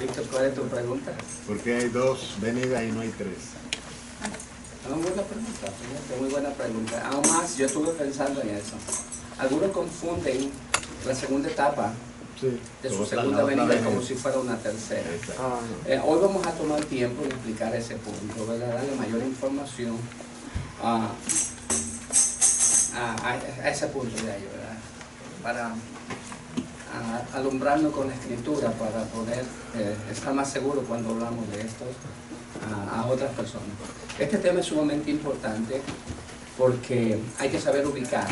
Víctor, ¿cuál es tu pregunta? ¿Por qué hay dos venidas y no hay tres? Muy buena pregunta, fíjate, muy buena pregunta. Aún más, yo estuve pensando en eso. Algunos confunden la segunda etapa de su segunda venida como si fuera una tercera. Hoy vamos a tomar tiempo en explicar ese punto, ¿verdad? Darle mayor información a ese punto de ahí, ¿verdad? Para alumbrarnos con la escritura, para poder estar más seguros cuando hablamos de esto a otras personas. Este tema es sumamente importante porque hay que saber ubicar,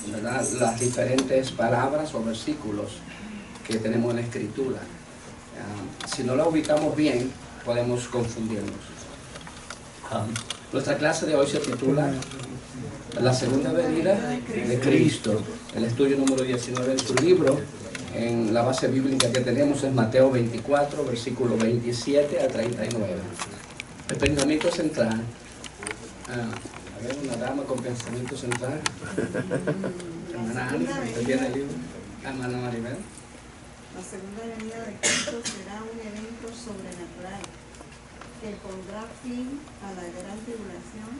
¿verdad?, las diferentes palabras o versículos que tenemos en la escritura. Si no la ubicamos bien, podemos confundirnos. Nuestra clase de hoy se titula La segunda venida de Cristo. El estudio número 19 en su libro, en la base bíblica que tenemos, es Mateo 24, versículo 27 a 39. El pensamiento central. A ver, una dama con pensamiento central. Hermana Ani, ¿usted tiene el libro? Hermana Maribel. La segunda venida de Cristo será un evento sobrenatural que pondrá fin a la gran tribulación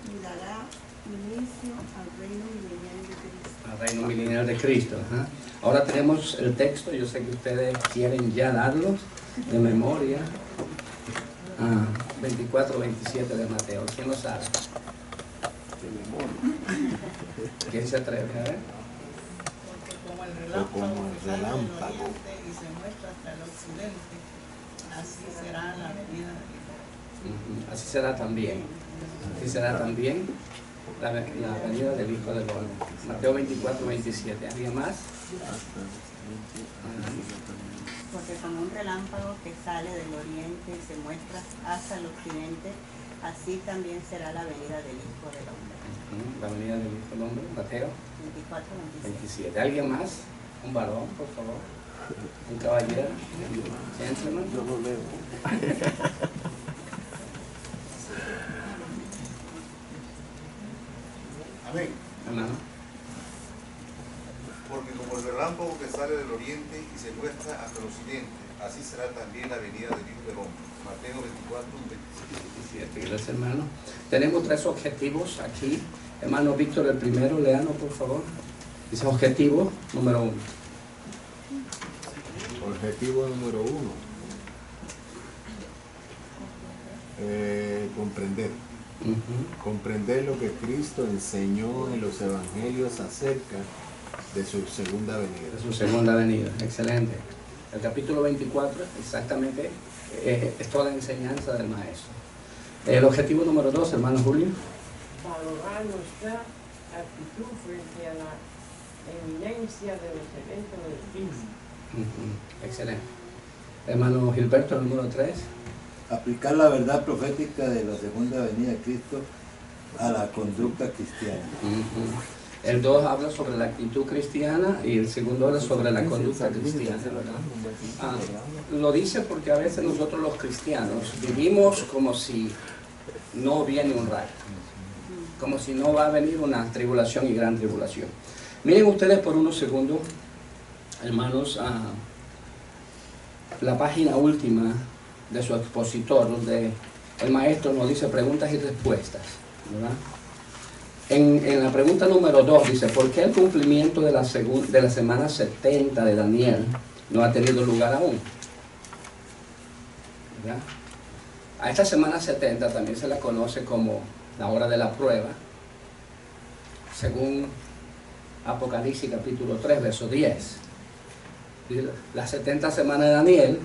y dará inicio al reino milenial de Cristo. Al reino milenial de Cristo. Ahora tenemos el texto, yo sé que ustedes quieren ya darlo de memoria. 24, 27 de Mateo. ¿Quién lo sabe? De memoria. ¿Quién se atreve a ver? Porque como el relámpago que sale del oriente y se muestra hasta el occidente, así será la venida de Cristo. Así será también. Así será también la venida del Hijo del Hombre. Mateo 24, 27. ¿Alguien más? Porque como un relámpago que sale del oriente y se muestra hasta el occidente, así también será la venida del Hijo del Hombre. La venida del Hijo del Hombre, Mateo 24, 27. ¿Alguien más? Un varón, por favor. Un caballero. Gentleman. Yo lo leo. Amén. Hermano. Porque como el relámpago que sale del oriente y se muestra hasta el occidente, así será también la venida del Hijo del Hombre. Mateo 24, 27. Gracias, hermano. Tenemos tres objetivos aquí. Hermano Víctor, el primero, léanos, por favor. Dice objetivo número 1. Objetivo número 1. Comprender. Comprender lo que Cristo enseñó en los evangelios acerca de su segunda venida. De su segunda venida, excelente. El capítulo 24 exactamente es toda la enseñanza del maestro. El objetivo número 2, hermano Julio. Valorar nuestra actitud frente a la eminencia de los eventos del fin. Excelente. Hermano Gilberto, el número 3. Aplicar la verdad profética de la segunda venida de Cristo a la conducta cristiana. El 2 habla sobre la actitud cristiana y el segundo habla sobre la conducta cristiana, ¿verdad? Lo dice porque a veces nosotros los cristianos vivimos como si no viene un rayo, como si no va a venir una tribulación y gran tribulación. Miren ustedes por unos segundos, hermanos, la página última de su expositor, donde el maestro nos dice preguntas y respuestas, ¿verdad? En la pregunta número 2 dice, ¿por qué el cumplimiento de la semana 70 de Daniel no ha tenido lugar aún? ¿Verdad? A esta semana 70 también se la conoce como la hora de la prueba, según Apocalipsis capítulo 3, verso 10. Las 70 semanas de Daniel,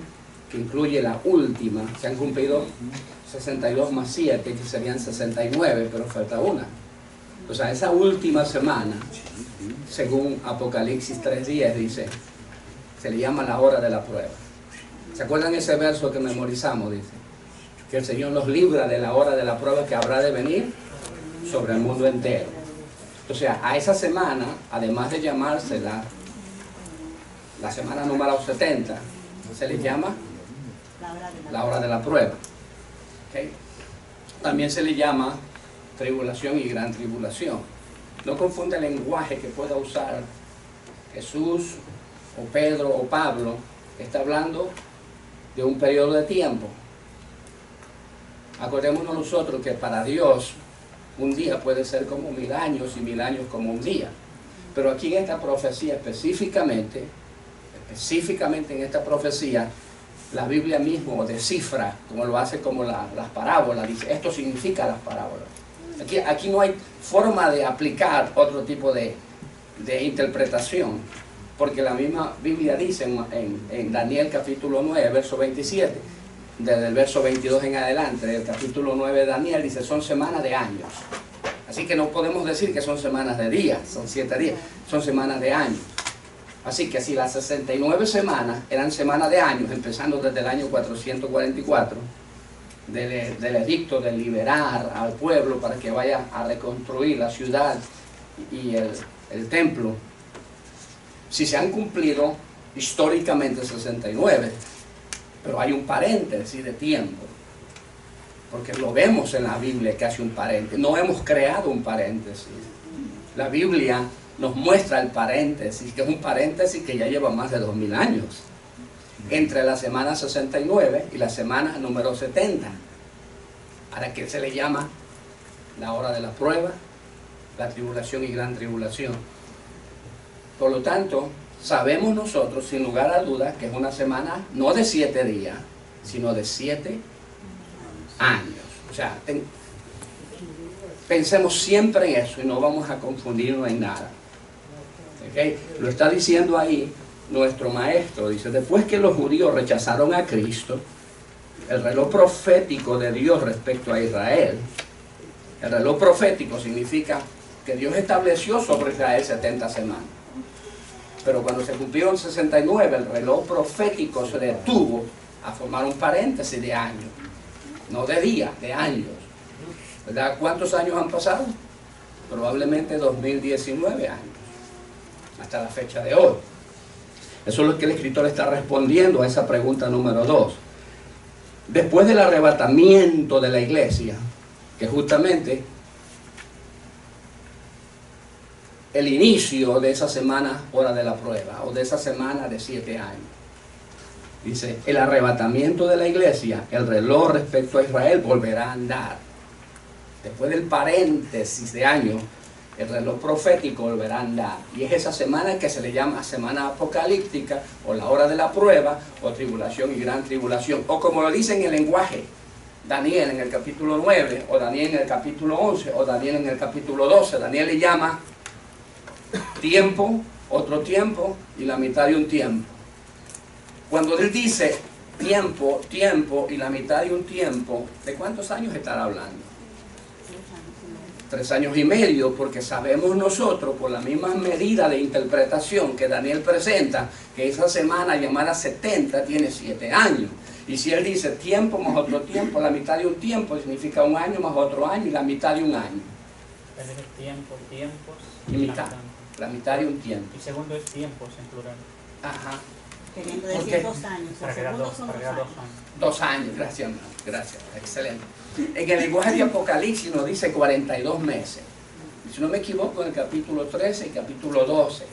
que incluye la última, se han cumplido 62 más 7, que serían 69, pero falta una. O sea, esa última semana, según Apocalipsis 3:10, dice, se le llama la hora de la prueba. ¿Se acuerdan ese verso que memorizamos? Dice, que el Señor nos libra de la hora de la prueba que habrá de venir sobre el mundo entero. O sea, a esa semana, además de llamársela la semana número 70, se le llama la hora de la prueba. ¿Okay? También se le llama tribulación y gran tribulación. No confunde el lenguaje que pueda usar Jesús o Pedro o Pablo, que está hablando de un periodo de tiempo. Acordémonos nosotros que para Dios un día puede ser como 1000 años y 1000 años como un día. Pero aquí en esta profecía específicamente en esta profecía, la Biblia mismo descifra, como lo hace como las parábolas, dice, esto significa las parábolas. Aquí no hay forma de aplicar otro tipo de interpretación, porque la misma Biblia dice en Daniel capítulo 9, verso 27, desde el verso 22 en adelante, del capítulo 9 de Daniel, dice, son semanas de años. Así que no podemos decir que son semanas de días, son 7 días, son semanas de años. Así que si las 69 semanas eran semanas de años, empezando desde el año 444, del edicto de liberar al pueblo para que vaya a reconstruir la ciudad y el templo, si se han cumplido históricamente 69, pero hay un paréntesis de tiempo, porque lo vemos en la Biblia que hace un paréntesis, no hemos creado un paréntesis, la Biblia nos muestra el paréntesis, que es un paréntesis que ya lleva más de 2000 años, entre la semana 69 y la semana número 70, ¿para qué se le llama la hora de la prueba, la tribulación y gran tribulación? Por lo tanto, sabemos nosotros, sin lugar a dudas, que es una semana no de 7 días, sino de 7 años. O sea, pensemos siempre en eso y no vamos a confundirnos en nada. ¿Okay? Lo está diciendo ahí nuestro maestro, dice, después que los judíos rechazaron a Cristo, el reloj profético de Dios respecto a Israel, el reloj profético significa que Dios estableció sobre Israel 70 semanas. Pero cuando se cumplió el 69, el reloj profético se detuvo a formar un paréntesis de años, no de días, de años. ¿Verdad? ¿Cuántos años han pasado? Probablemente 2019 años, hasta la fecha de hoy. Eso es lo que el escritor está respondiendo a esa pregunta número 2. Después del arrebatamiento de la iglesia, que justamente el inicio de esa semana, hora de la prueba, o de esa semana de 7 años. Dice, el arrebatamiento de la iglesia, el reloj respecto a Israel volverá a andar. Después del paréntesis de años, el reloj profético volverá a andar. Y es esa semana que se le llama semana apocalíptica, o la hora de la prueba, o tribulación y gran tribulación. O como lo dice en el lenguaje, Daniel en el capítulo 9, o Daniel en el capítulo 11, o Daniel en el capítulo 12. Daniel le llama tiempo, otro tiempo y la mitad de un tiempo. Cuando él dice tiempo, tiempo y la mitad de un tiempo, ¿de cuántos años estará hablando? 3 años y medio, porque sabemos nosotros por la misma medida de interpretación que Daniel presenta, que esa semana llamada 70 tiene 7 años. Y si él dice tiempo más otro tiempo, la mitad de un tiempo significa un año más otro año y la mitad de un año. Tiempo, tiempos y mitad. La mitad de un tiempo. Y segundo es tiempos en plural. Ajá. Queriendo decir 2 años. Para que da 2 años. 2 años, gracias hermano, gracias, excelente. En el lenguaje de Apocalipsis nos dice 42 meses. Si no me equivoco, en el capítulo 13 y capítulo 12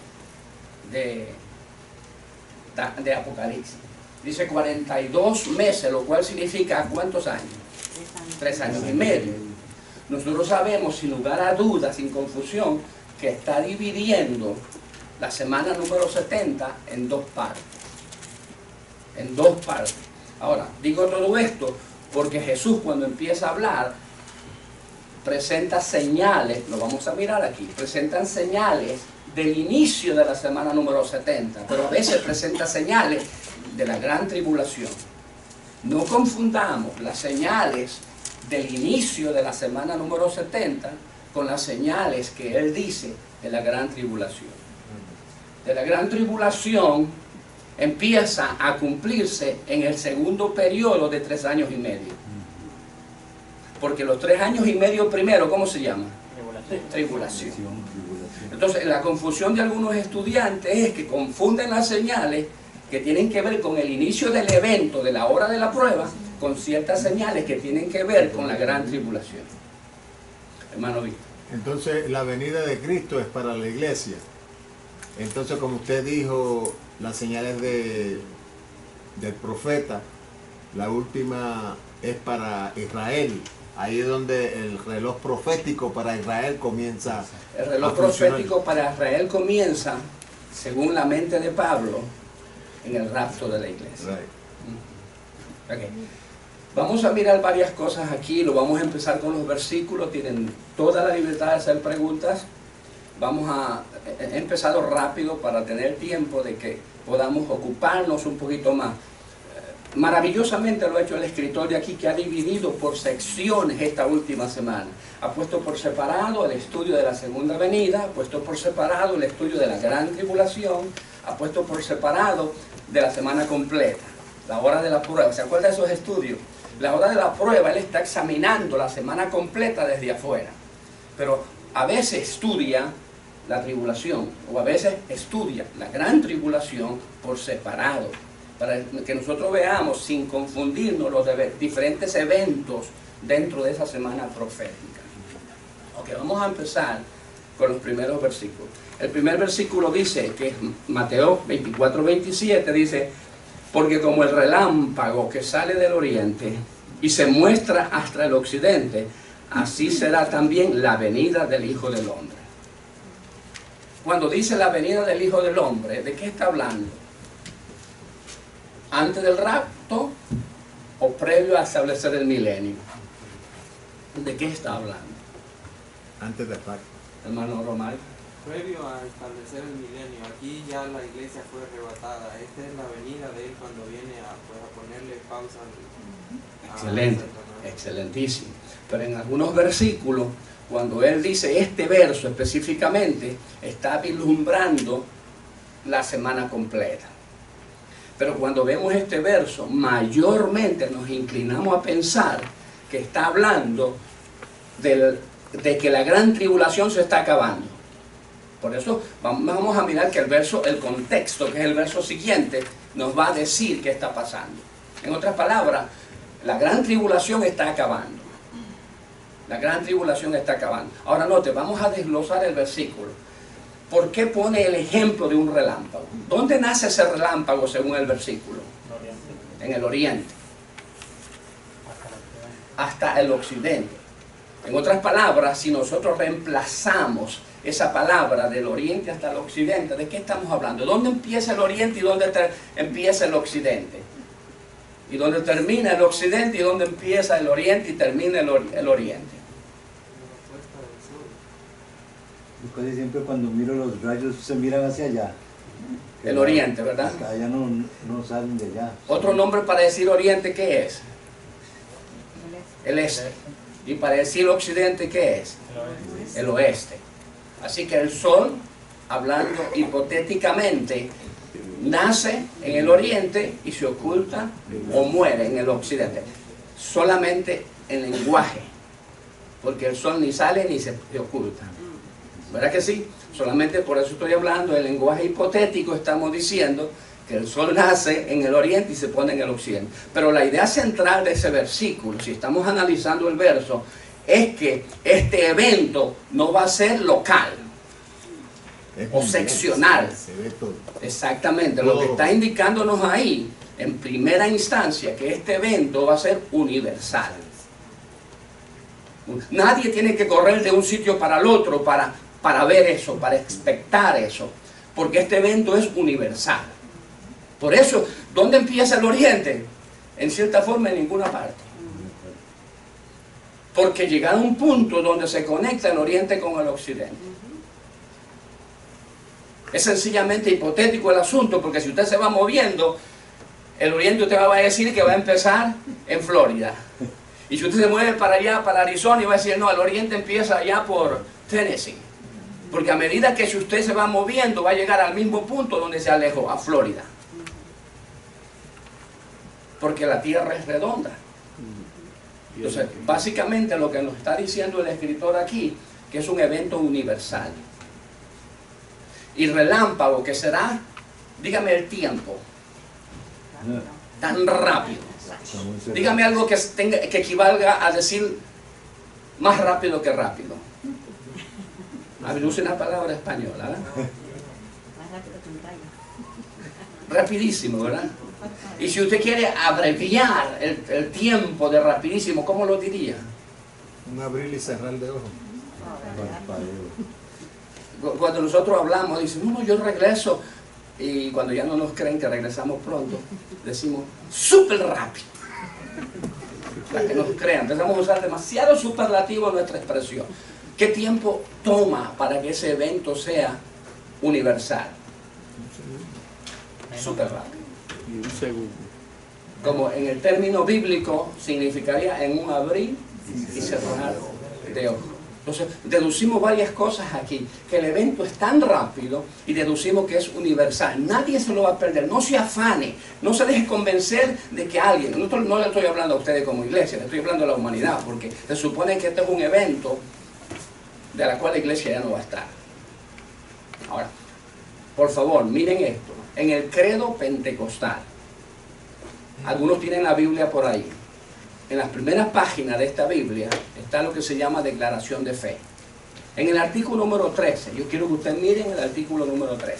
de Apocalipsis. Dice 42 meses, lo cual significa ¿cuántos años? 3 años y medio. Nosotros sabemos, sin lugar a dudas, sin confusión, que está dividiendo la semana número 70 en 2 partes. En 2 partes. Ahora, digo todo esto porque Jesús, cuando empieza a hablar, presenta señales, lo vamos a mirar aquí, presentan señales del inicio de la semana número 70, pero a veces presenta señales de la gran tribulación. No confundamos las señales del inicio de la semana número 70 con las señales que él dice de la gran tribulación. De la gran tribulación empieza a cumplirse en el segundo periodo de 3 años y medio. Porque los 3 años y medio primero, ¿cómo se llama? Tribulación. Entonces, la confusión de algunos estudiantes es que confunden las señales que tienen que ver con el inicio del evento, de la hora de la prueba, con ciertas señales que tienen que ver con la gran tribulación. Hermano Víctor. Entonces, la venida de Cristo es para la iglesia. Entonces, como usted dijo, las señales del profeta La última es para Israel. Ahí es donde el reloj profético para Israel comienza. El reloj profético para Israel comienza, según la mente de Pablo, en el rapto de la iglesia. Right. Okay. Vamos a mirar varias cosas aquí, lo vamos a empezar con los versículos, tienen toda la libertad de hacer preguntas. Vamos a empezar rápido para tener tiempo de que podamos ocuparnos un poquito más. Maravillosamente lo ha hecho el escritor de aquí, que ha dividido por secciones esta última semana. Ha puesto por separado el estudio de la segunda venida, ha puesto por separado el estudio de la gran tribulación, ha puesto por separado de la semana completa, la hora de la prueba. ¿Se acuerda de esos estudios? La hora de la prueba, él está examinando la semana completa desde afuera. Pero a veces estudia la tribulación, o a veces estudia la gran tribulación por separado, para que nosotros veamos sin confundirnos los diferentes eventos dentro de esa semana profética. Ok, vamos a empezar con los primeros versículos. El primer versículo dice, que es Mateo 24-27, dice: porque como el relámpago que sale del oriente y se muestra hasta el occidente, así será también la venida del Hijo del Hombre. Cuando dice la venida del Hijo del Hombre, ¿de qué está hablando? ¿Antes del rapto o previo a establecer el milenio? ¿De qué está hablando? Antes del pacto. Hermano Román. Previo a establecer el milenio, aquí ya la iglesia fue arrebatada. Esta es la venida de él cuando viene a ponerle pausa al Excelente, excelentísimo. Pero en algunos versículos, cuando él dice este verso específicamente, está vislumbrando la semana completa. Pero cuando vemos este verso, mayormente nos inclinamos a pensar que está hablando de que la gran tribulación se está acabando. Por eso vamos a mirar que el contexto, que es el verso siguiente, nos va a decir qué está pasando. En otras palabras, la gran tribulación está acabando. La gran tribulación está acabando. Ahora note, vamos a desglosar el versículo. ¿Por qué pone el ejemplo de un relámpago? ¿Dónde nace ese relámpago según el versículo? En el oriente. Hasta el occidente. En otras palabras, si nosotros reemplazamos esa palabra del oriente hasta el occidente, ¿de qué estamos hablando? ¿Dónde empieza el oriente y dónde empieza el occidente? ¿Y dónde termina el occidente y dónde empieza el oriente y termina el oriente? Casi siempre cuando miro los rayos se miran hacia allá. El oriente, ¿verdad? Hasta allá no salen de allá. Otro nombre para decir oriente, ¿qué es? El este. Y para decir occidente, ¿qué es? El oeste. Así que el sol, hablando hipotéticamente, nace en el oriente y se oculta o muere en el occidente. Solamente en lenguaje, porque el sol ni sale ni se oculta. ¿Verdad que sí? Solamente por eso estoy hablando del lenguaje hipotético. Estamos diciendo que el sol nace en el oriente y se pone en el occidente. Pero la idea central de ese versículo, si estamos analizando el verso, es que este evento no va a ser local o seccional. Exactamente, lo que está indicándonos ahí, en primera instancia, que este evento va a ser universal. Nadie tiene que correr de un sitio para el otro para ver eso, para expectar eso, porque este evento es universal. Por eso, ¿dónde empieza el oriente? En cierta forma, en ninguna parte. Porque llega a un punto donde se conecta el oriente con el occidente. Es sencillamente hipotético el asunto, porque si usted se va moviendo, el oriente usted va a decir que va a empezar en Florida. Y si usted se mueve para allá, para Arizona, y va a decir, no, el oriente empieza allá por Tennessee. Porque a medida que si usted se va moviendo, va a llegar al mismo punto donde se alejó, a Florida. Porque la tierra es redonda. Entonces, básicamente lo que nos está diciendo el escritor aquí, que es un evento universal. Y relámpago, que será, dígame el tiempo, tan rápido. Dígame algo que equivalga a decir más rápido que rápido. A ver, use una palabra española, ¿verdad? Más rápido que un rayo. Rapidísimo, ¿verdad? Y si usted quiere abreviar el tiempo de rapidísimo, ¿cómo lo diría? Un abrir y cerrar de ojos. Cuando nosotros hablamos, dicen, no, yo regreso. Y cuando ya no nos creen que regresamos pronto, decimos, súper rápido. Para que nos crean, empezamos a usar demasiado superlativo en nuestra expresión. ¿Qué tiempo toma para que ese evento sea universal? Súper rápido. Y un segundo. Como en el término bíblico significaría en un abrir y cerrar de ojos. Entonces deducimos varias cosas aquí, que el evento es tan rápido y deducimos que es universal. Nadie se lo va a perder, no se afane, no se deje convencer de que alguien, no le estoy hablando a ustedes como iglesia, le estoy hablando a la humanidad, porque se supone que este es un evento de la cual la iglesia ya no va a estar. Ahora, por favor, miren esto, en el credo pentecostal, algunos tienen la Biblia por ahí. En las primeras páginas de esta Biblia está lo que se llama declaración de fe. En el artículo número 13, yo quiero que ustedes miren el artículo número 13.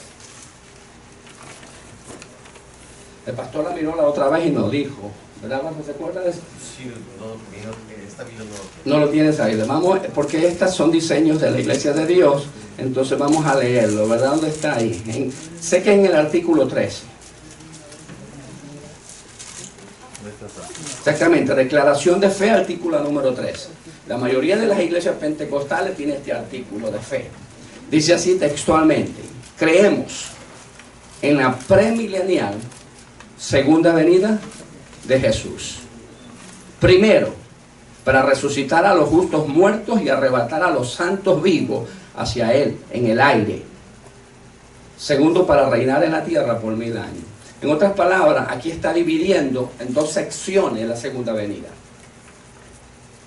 El pastor la miró la otra vez y nos dijo, ¿verdad? ¿Se acuerda de eso? Sí, esta Biblia no lo tienes ahí. Vamos, porque estas son diseños de la Iglesia de Dios, entonces vamos a leerlo, ¿verdad? ¿Dónde está ahí? Sé que en el artículo 13. Exactamente, declaración de fe, artículo número 3. La mayoría de las iglesias pentecostales tiene este artículo de fe. Dice así textualmente: creemos en la premilenial segunda venida de Jesús. Primero, para resucitar a los justos muertos y arrebatar a los santos vivos hacia Él en el aire. Segundo, para reinar en la tierra por 1000 años. En otras palabras, aquí está dividiendo en dos secciones la segunda venida.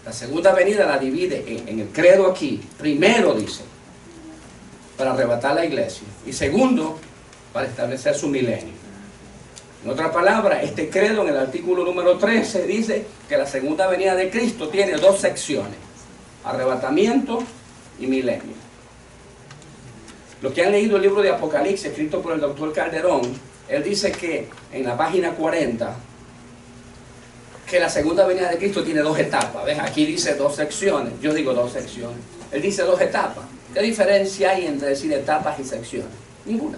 La segunda venida la divide en el credo aquí. Primero dice, para arrebatar la iglesia. Y segundo, para establecer su milenio. En otras palabras, este credo en el artículo número 13 dice que la segunda venida de Cristo tiene dos secciones. Arrebatamiento y milenio. Los que han leído el libro de Apocalipsis, escrito por el doctor Calderón, él dice que en la página 40, que la segunda venida de Cristo tiene dos etapas. ¿Ves? Aquí dice dos secciones, yo digo dos secciones. Él dice dos etapas. ¿Qué diferencia hay entre decir etapas y secciones? Ninguna.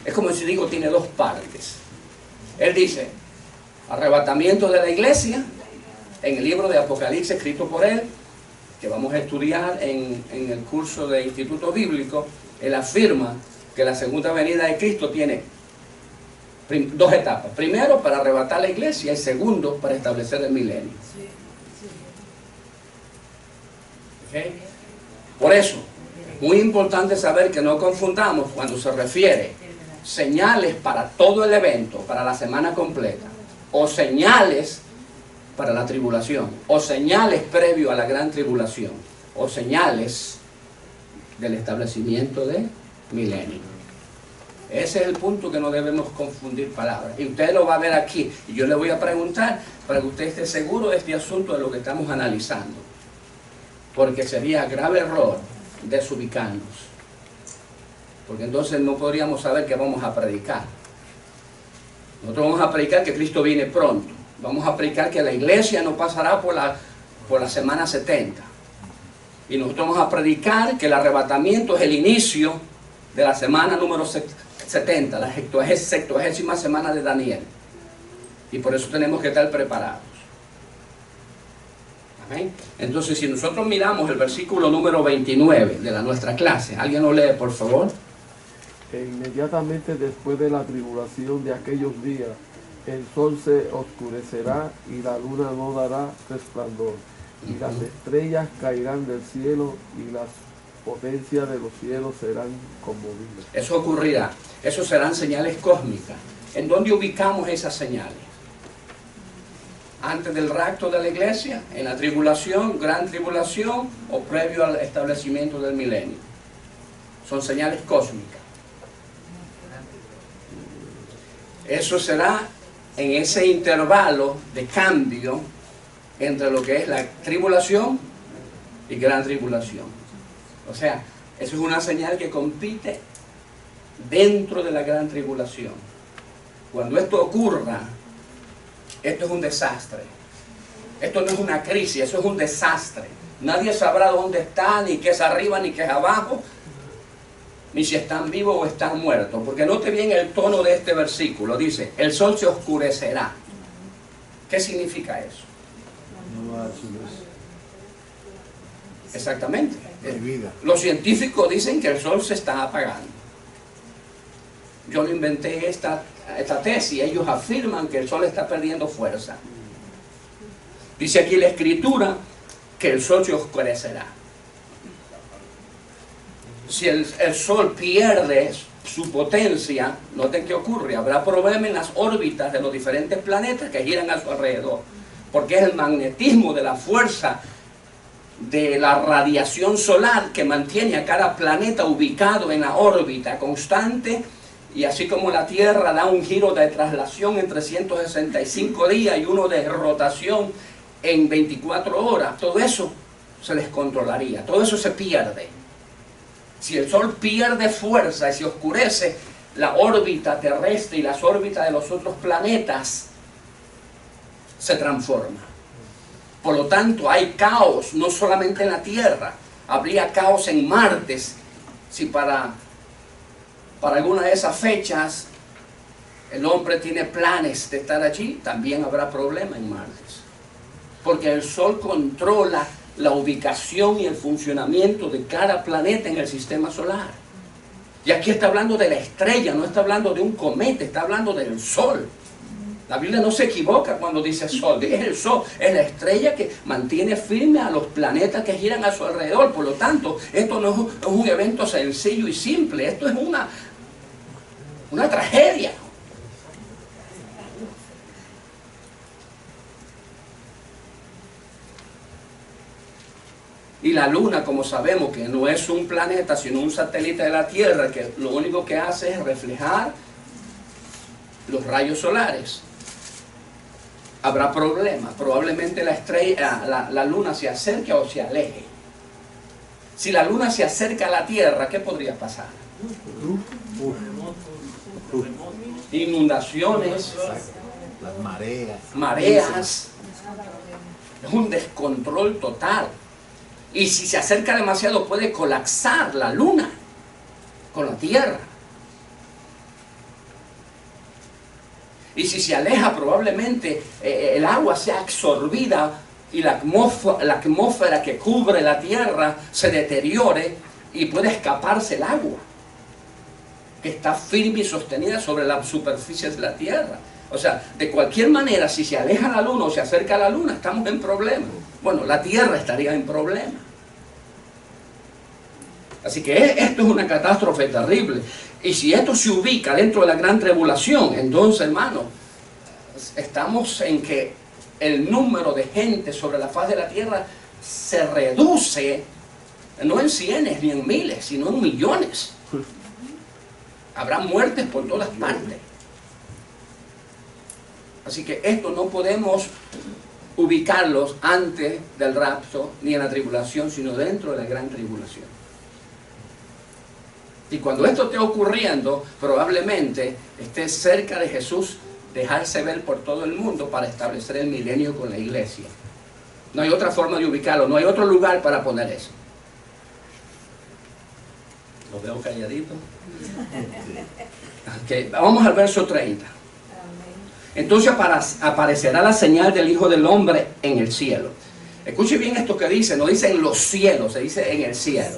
Es como si digo tiene dos partes. Él dice, arrebatamiento de la iglesia, en el libro de Apocalipsis escrito por él, que vamos a estudiar en el curso de Instituto Bíblico. Él afirma que la segunda venida de Cristo tiene dos etapas. Primero, para arrebatar la iglesia, y segundo, para establecer el milenio. ¿Okay? Por eso, es muy importante saber que no confundamos cuando se refiere señales para todo el evento, para la semana completa, o señales para la tribulación, o señales previo a la gran tribulación, o señales del establecimiento de milenio. Ese es el punto que no debemos confundir palabras. Y usted lo va a ver aquí. Y yo le voy a preguntar para que usted esté seguro de este asunto, de lo que estamos analizando. Porque sería grave error desubicarnos. Porque entonces no podríamos saber qué vamos a predicar. Nosotros vamos a predicar que Cristo viene pronto. Vamos a predicar que la iglesia no pasará por la semana 70. Y nosotros vamos a predicar que el arrebatamiento es el inicio de la semana número 70, la 70ª semana de Daniel. Y por eso tenemos que estar preparados. ¿Amén? Entonces, si nosotros miramos el versículo número 29 de nuestra clase, ¿alguien lo lee, por favor? E inmediatamente después de la tribulación de aquellos días, el sol se oscurecerá y la luna no dará resplandor, y las estrellas caerán del cielo y las potencias de los cielos serán conmovidas. Eso ocurrirá. Eso serán señales cósmicas. ¿En dónde ubicamos esas señales? ¿Antes del rapto de la iglesia? ¿En la tribulación, gran tribulación? ¿O previo al establecimiento del milenio? Son señales cósmicas. Eso será en ese intervalo de cambio entre lo que es la tribulación y gran tribulación. O sea, eso es una señal que compite dentro de la gran tribulación. Cuando esto ocurra, esto es un desastre. Esto no es una crisis, eso es un desastre. Nadie sabrá dónde está, ni qué es arriba, ni qué es abajo, ni si están vivos o están muertos. Porque note bien el tono de este versículo. Dice, el sol se oscurecerá. ¿Qué significa eso? No va a dar su luz. Exactamente. Vida. Los científicos dicen que el sol se está apagando. Yo no inventé esta tesis. Ellos afirman que el sol está perdiendo fuerza. Dice aquí la escritura que el sol se oscurecerá. Si el sol pierde su potencia, noten qué ocurre. Habrá problema en las órbitas de los diferentes planetas que giran a su alrededor. Porque es el magnetismo de la fuerza de la radiación solar que mantiene a cada planeta ubicado en la órbita constante. Y así como la Tierra da un giro de traslación en 365 días y uno de rotación en 24 horas, todo eso se descontrolaría, todo eso se pierde. Si el Sol pierde fuerza y se oscurece, la órbita terrestre y las órbitas de los otros planetas se transforman. Por lo tanto, hay caos, no solamente en la Tierra, habría caos en Marte. Si para alguna de esas fechas el hombre tiene planes de estar allí, también habrá problema en Marte. Porque el Sol controla la ubicación y el funcionamiento de cada planeta en el sistema solar. Y aquí está hablando de la estrella, no está hablando de un cometa, está hablando del Sol. La Biblia no se equivoca cuando dice Sol, es el Sol, es la estrella que mantiene firme a los planetas que giran a su alrededor. Por lo tanto, esto no es un evento sencillo y simple, esto es una tragedia. Y la Luna, como sabemos que no es un planeta, sino un satélite de la Tierra, que lo único que hace es reflejar los rayos solares. Habrá problemas, probablemente la Luna se acerque o se aleje. Si la Luna se acerca a la Tierra, ¿qué podría pasar? Inundaciones, las mareas, es un descontrol total. Y si se acerca demasiado puede colapsar la Luna con la Tierra. Y si se aleja, probablemente el agua sea absorbida y la atmósfera que cubre la Tierra se deteriore y puede escaparse el agua que está firme y sostenida sobre la superficie de la Tierra. O sea, de cualquier manera, si se aleja la Luna o se acerca a la Luna, estamos en problema. Bueno, la Tierra estaría en problema. Así que esto es una catástrofe terrible. Y si esto se ubica dentro de la gran tribulación, entonces, hermano, estamos en que el número de gente sobre la faz de la Tierra se reduce, no en cienes ni en miles, sino en millones. Habrá muertes por todas partes. Así que esto no podemos ubicarlos antes del rapto ni en la tribulación, sino dentro de la gran tribulación. Y cuando esto esté ocurriendo, probablemente esté cerca de Jesús dejarse ver por todo el mundo para establecer el milenio con la iglesia. No hay otra forma de ubicarlo, no hay otro lugar para poner eso. Lo veo calladito. Okay, vamos al verso 30. Entonces aparecerá la señal del Hijo del Hombre en el cielo. Escuche bien esto que dice, no dice en los cielos, se dice en el cielo.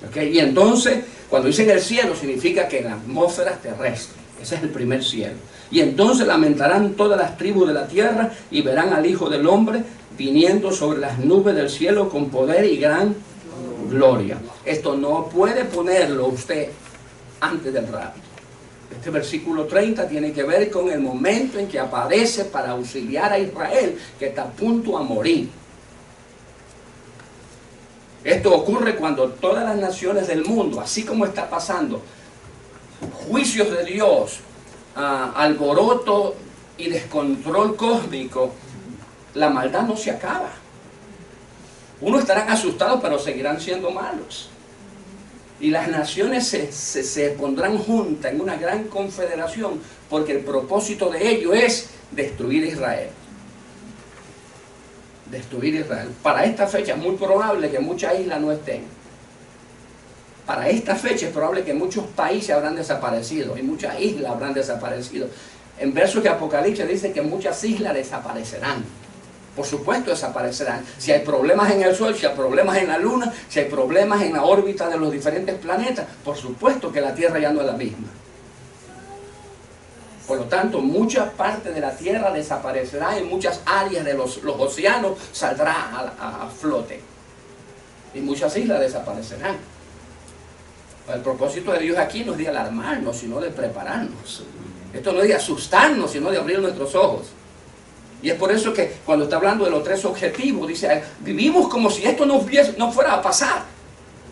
Okay, y entonces, cuando dice en el cielo, significa que en la atmósfera terrestre. Ese es el primer cielo. Y entonces lamentarán todas las tribus de la tierra y verán al Hijo del Hombre viniendo sobre las nubes del cielo con poder y gran gloria. Esto no puede ponerlo usted antes del rapto. Este versículo 30 tiene que ver con el momento en que aparece para auxiliar a Israel, que está a punto a morir. Esto ocurre cuando todas las naciones del mundo, así como está pasando, juicios de Dios, alboroto y descontrol cósmico, la maldad no se acaba. Unos estarán asustados, pero seguirán siendo malos. Y las naciones se pondrán juntas en una gran confederación, porque el propósito de ello es destruir Israel. Destruir Israel. Para esta fecha es muy probable que muchas islas no estén. Para esta fecha es probable que muchos países habrán desaparecido y muchas islas habrán desaparecido. En versos de Apocalipsis dice que muchas islas desaparecerán. Por supuesto desaparecerán. Si hay problemas en el Sol, si hay problemas en la Luna, si hay problemas en la órbita de los diferentes planetas, por supuesto que la Tierra ya no es la misma. Por lo tanto, mucha parte de la Tierra desaparecerá, en muchas áreas de los océanos saldrá a flote. Y muchas islas desaparecerán. El propósito de Dios aquí no es de alarmarnos, sino de prepararnos. Esto no es de asustarnos, sino de abrir nuestros ojos. Y es por eso que cuando está hablando de los 3 objetivos, dice, vivimos como si esto no fuera a pasar.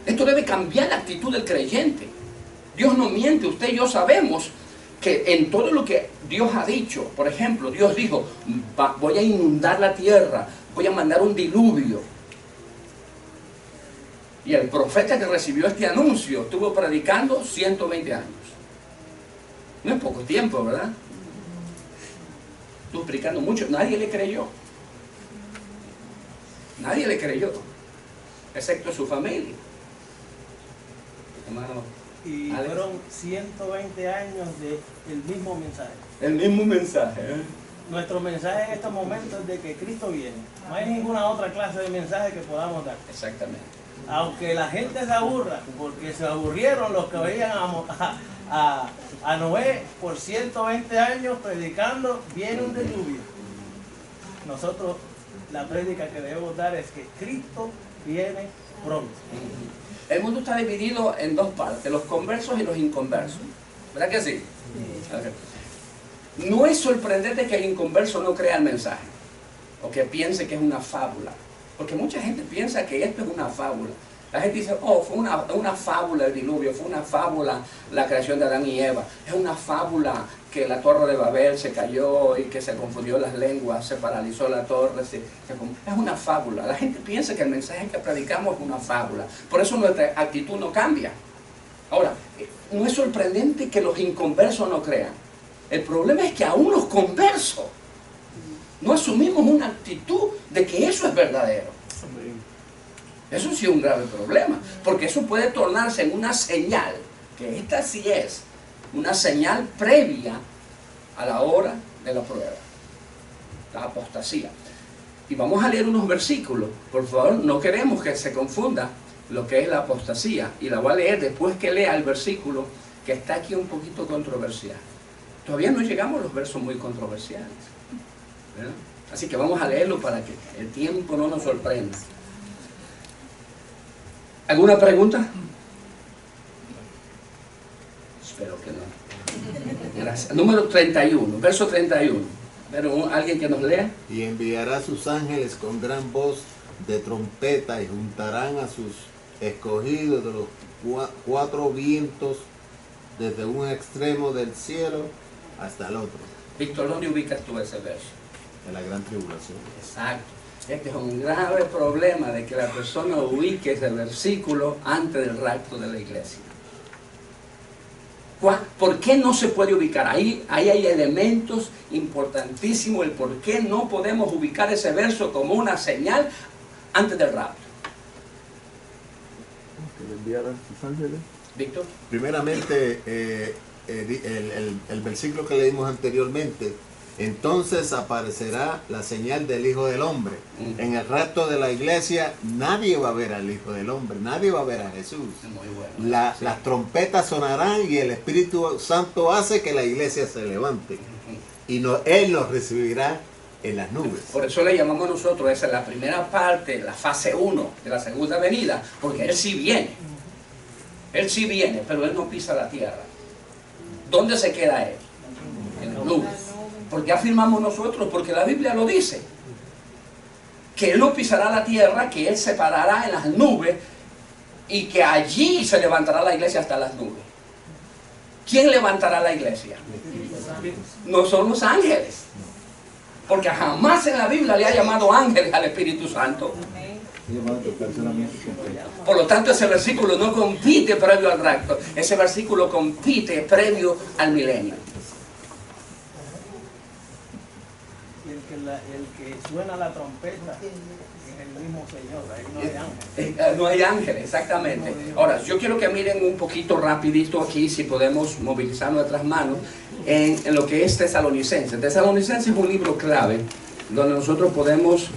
Esto debe cambiar la actitud del creyente. Dios no miente, usted y yo sabemos que en todo lo que Dios ha dicho, por ejemplo, Dios dijo, voy a inundar la tierra, voy a mandar un diluvio. Y el profeta que recibió este anuncio estuvo predicando 120 años. No es poco tiempo, ¿verdad? Estuvo predicando mucho, nadie le creyó. Nadie le creyó, excepto su familia. Hermano, y Alex. fueron 120 años del mismo mensaje. El mismo mensaje, ¿eh? Nuestro mensaje en estos momentos es de que Cristo viene. No hay ninguna otra clase de mensaje que podamos dar. Exactamente. Aunque la gente se aburra, porque se aburrieron los que veían a Noé por 120 años predicando, viene un diluvio. Nosotros, la prédica que debemos dar es que Cristo viene pronto. El mundo está dividido en 2 partes, los conversos y los inconversos. ¿Verdad que sí? No es sorprendente que el inconverso no crea el mensaje, o que piense que es una fábula. Porque mucha gente piensa que esto es una fábula. La gente dice, oh, fue una fábula el diluvio, fue una fábula la creación de Adán y Eva, es una fábula que la torre de Babel se cayó y que se confundió las lenguas, se paralizó la torre, es una fábula. La gente piensa que el mensaje que predicamos es una fábula, por eso nuestra actitud no cambia. Ahora, no es sorprendente que los inconversos no crean. El problema es que aún los conversos no asumimos una actitud de que eso es verdadero. Eso sí es un grave problema, porque eso puede tornarse en una señal, que esta sí es una señal previa a la hora de la prueba, la apostasía. Y vamos a leer unos versículos, por favor, no queremos que se confunda lo que es la apostasía, y la voy a leer después que lea el versículo que está aquí un poquito controversial. Todavía no llegamos a los versos muy controversiales, ¿verdad? Así que vamos a leerlo para que el tiempo no nos sorprenda. ¿Alguna pregunta? Espero que no. Gracias. Número 31, verso 31. Pero alguien que nos lea. Y enviará a sus ángeles con gran voz de trompeta y juntarán a sus escogidos de los 4 vientos desde un extremo del cielo hasta el otro. Víctor, ¿dónde ubicas tú ese verso? En la gran tribulación. Exacto. Este es un grave problema de que la persona ubique ese versículo antes del rapto de la iglesia. ¿Por qué no se puede ubicar? Ahí hay elementos importantísimos, el por qué no podemos ubicar ese verso como una señal antes del rapto. Que le enviaran sus ángeles. Víctor. Primeramente, el versículo que leímos anteriormente, entonces aparecerá la señal del Hijo del Hombre. En el rapto de la iglesia nadie va a ver al Hijo del Hombre, nadie va a ver a Jesús. Muy bueno. Las trompetas sonarán y el Espíritu Santo hace que la iglesia se levante. Y Él nos recibirá en las nubes. Por eso le llamamos nosotros, esa es la primera parte, la fase 1 de la segunda venida, porque Él sí viene. Él sí viene, pero Él no pisa la tierra. ¿Dónde se queda Él? En las nubes. ¿Por qué afirmamos nosotros? Porque la Biblia lo dice. Que Él no pisará la tierra, que Él se parará en las nubes y que allí se levantará la iglesia hasta las nubes. ¿Quién levantará la iglesia? No son los ángeles. Porque jamás en la Biblia le ha llamado ángeles al Espíritu Santo. Por lo tanto, ese versículo no compite previo al rapto, ese versículo compite previo al milenio. Y el que suena la trompeta es el mismo Señor, ahí no hay ángeles. No hay ángeles, exactamente. Ahora, yo quiero que miren un poquito rapidito aquí, si podemos movilizar nuestras manos, en lo que es Tesalonicenses. Tesalonicenses es un libro clave, donde nosotros podemos...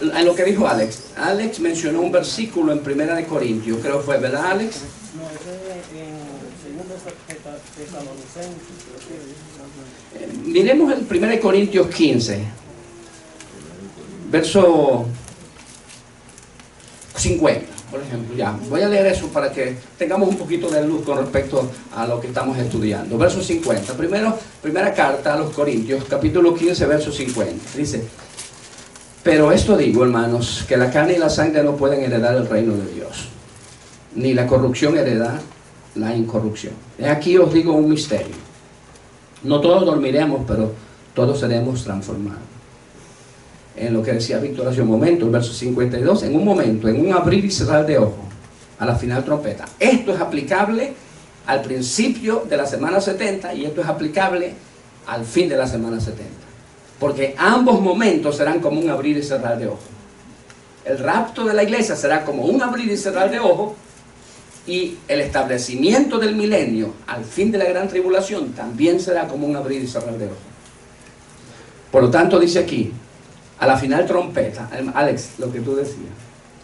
en lo que dijo Alex. Alex mencionó un versículo en 1 de Corintios, creo que fue, ¿verdad, Alex? No, ese es en 2 Tesalonicenses. Miremos el 1 de Corintios 15, verso 50, por ejemplo. Ya, voy a leer eso para que tengamos un poquito de luz con respecto a lo que estamos estudiando. Verso 50, primera carta a los Corintios, capítulo 15, verso 50. Dice: pero esto digo, hermanos, que la carne y la sangre no pueden heredar el reino de Dios, ni la corrupción heredar la incorrupción. Aquí os digo un misterio. No todos dormiremos, pero todos seremos transformados. En lo que decía Víctor hace un momento, el verso 52, en un momento, en un abrir y cerrar de ojos, a la final trompeta. Esto es aplicable al principio de la semana 70 y esto es aplicable al fin de la semana 70. Porque ambos momentos serán como un abrir y cerrar de ojos. El rapto de la iglesia será como un abrir y cerrar de ojos, y el establecimiento del milenio al fin de la gran tribulación también será como un abrir y cerrar de ojos. Por lo tanto, dice aquí, a la final trompeta, Alex, lo que tú decías,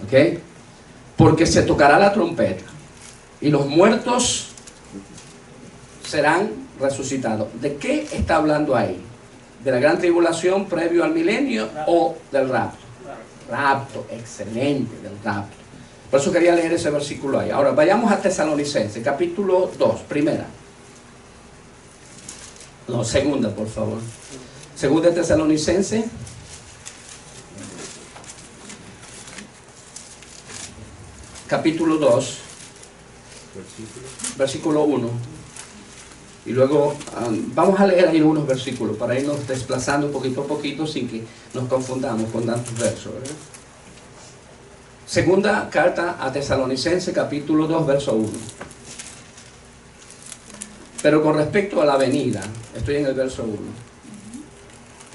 ¿ok? Porque se tocará la trompeta y los muertos serán resucitados. ¿De qué está hablando ahí? ¿De la gran tribulación previo al milenio o del rapto? Rapto, excelente, del rapto. Por eso quería leer ese versículo ahí. Ahora, vayamos a Tesalonicenses, capítulo 2, segunda, por favor. Segunda Tesalonicenses, capítulo 2, versículo 1. Y luego vamos a leer ahí unos versículos para irnos desplazando poquito a poquito sin que nos confundamos con tantos versos, ¿verdad? Segunda carta a Tesalonicenses, capítulo 2, verso 1. Pero con respecto a la venida, estoy en el verso 1,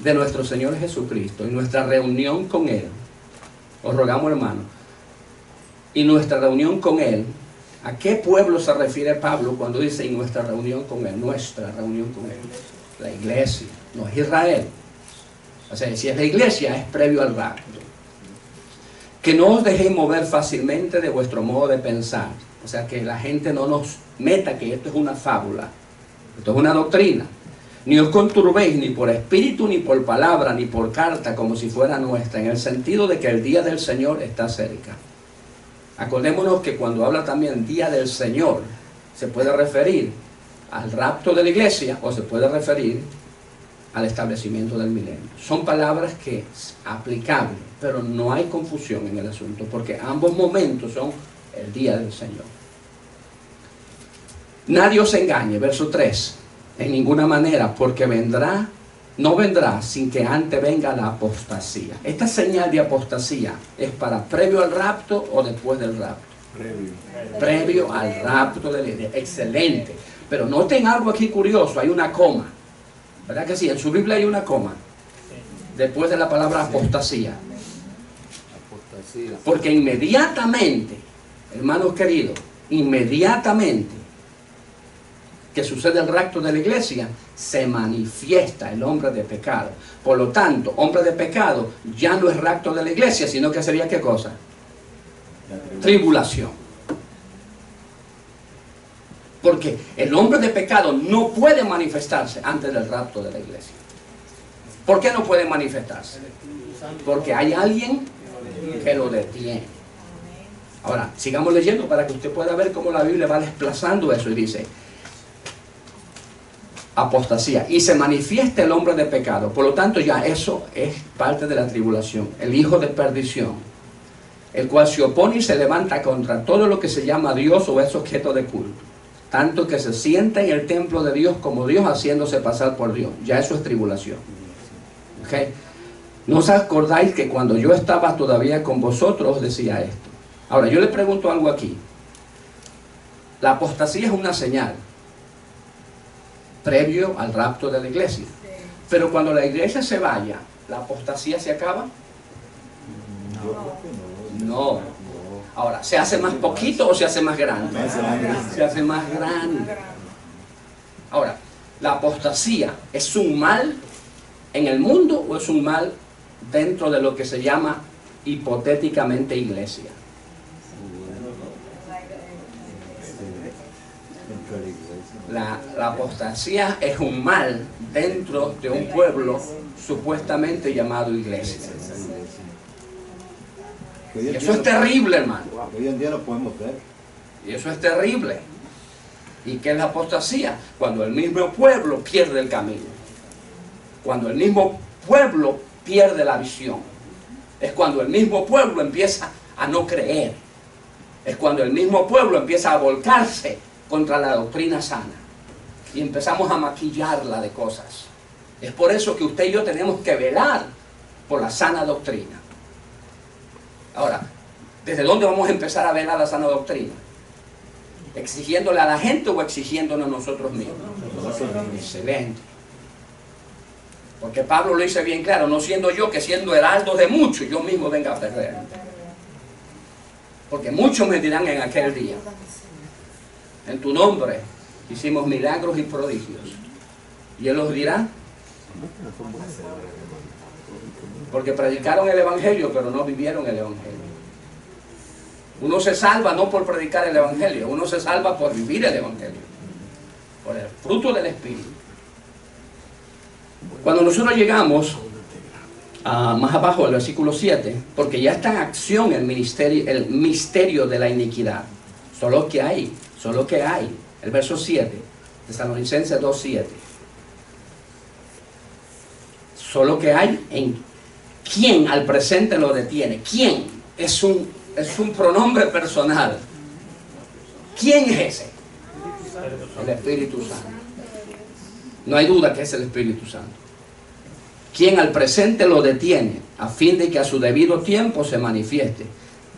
de nuestro Señor Jesucristo y nuestra reunión con Él, os rogamos, hermanos, y nuestra reunión con Él, ¿a qué pueblo se refiere Pablo cuando dice y nuestra reunión con Él? Nuestra reunión con Él, la iglesia, no es Israel. O sea, si es la iglesia, es previo al rapto. Que no os dejéis mover fácilmente de vuestro modo de pensar. O sea, que la gente no nos meta que esto es una fábula, esto es una doctrina. Ni os conturbéis ni por espíritu, ni por palabra, ni por carta, como si fuera nuestra, en el sentido de que el día del Señor está cerca. Acordémonos que cuando habla también día del Señor, se puede referir al rapto de la iglesia o se puede referir al establecimiento del milenio. Son palabras que es aplicable, pero no hay confusión en el asunto, porque ambos momentos son el día del Señor. Nadie os engañe, verso 3, en ninguna manera, porque no vendrá sin que antes venga la apostasía. Esta señal de apostasía es para previo al rapto o después del rapto. Previo al rapto de la iglesia. Excelente. Pero noten algo aquí curioso, hay una coma. ¿Verdad que sí? En su Biblia hay una coma después de la palabra apostasía. Porque inmediatamente, hermanos queridos, inmediatamente que sucede el rapto de la iglesia, se manifiesta el hombre de pecado. Por lo tanto, hombre de pecado ya no es rapto de la iglesia, sino que sería ¿qué cosa? Tribulación. Porque el hombre de pecado no puede manifestarse antes del rapto de la iglesia. ¿Por qué no puede manifestarse? Porque hay alguien que lo detiene. Ahora, sigamos leyendo para que usted pueda ver cómo la Biblia va desplazando eso y dice: apostasía, y se manifiesta el hombre de pecado. Por lo tanto, ya eso es parte de la tribulación, el hijo de perdición, el cual se opone y se levanta contra todo lo que se llama Dios o es objeto de culto, tanto que se sienta en el templo de Dios como Dios, haciéndose pasar por Dios. Ya eso es tribulación. ¿Okay? ¿No os acordáis que cuando yo estaba todavía con vosotros os decía esto? Ahora, yo le pregunto algo aquí. La apostasía es una señal previo al rapto de la iglesia. Pero cuando la iglesia se vaya, ¿la apostasía se acaba? No. Ahora, ¿se hace más poquito o se hace más grande? Se hace más grande. Ahora, ¿la apostasía es un mal en el mundo o es un mal dentro de lo que se llama hipotéticamente iglesia? La apostasía es un mal dentro de un pueblo supuestamente llamado iglesia. Y eso es terrible, hermano. Hoy en día lo podemos ver. Y eso es terrible. ¿Y qué es la apostasía? Cuando el mismo pueblo pierde el camino. Cuando el mismo pueblo pierde la visión. Es cuando el mismo pueblo empieza a no creer. Es cuando el mismo pueblo empieza a volcarse contra la doctrina sana. Y empezamos a maquillarla de cosas. Es por eso que usted y yo tenemos que velar por la sana doctrina. Ahora, ¿desde dónde vamos a empezar a velar la sana doctrina? ¿Exigiéndole a la gente o exigiéndonos nosotros mismos? Excelente. Porque Pablo lo dice bien claro, no siendo yo que siendo heraldo de muchos, yo mismo venga a perder. Porque muchos me dirán en aquel día, en tu nombre hicimos milagros y prodigios. Y él los dirá, porque predicaron el evangelio, pero no vivieron el evangelio. Uno se salva no por predicar el evangelio, uno se salva por vivir el evangelio, por el fruto del Espíritu. Cuando nosotros llegamos más abajo del versículo 7, porque ya está en acción el misterio de la iniquidad. Solo que hay, el verso 7, Tesalonicenses 2:7. Solo que hay en quién al presente lo detiene. ¿Quién? Es un pronombre personal. ¿Quién es ese? El Espíritu Santo. No hay duda que es el Espíritu Santo. ¿Quién al presente lo detiene? A fin de que a su debido tiempo se manifieste.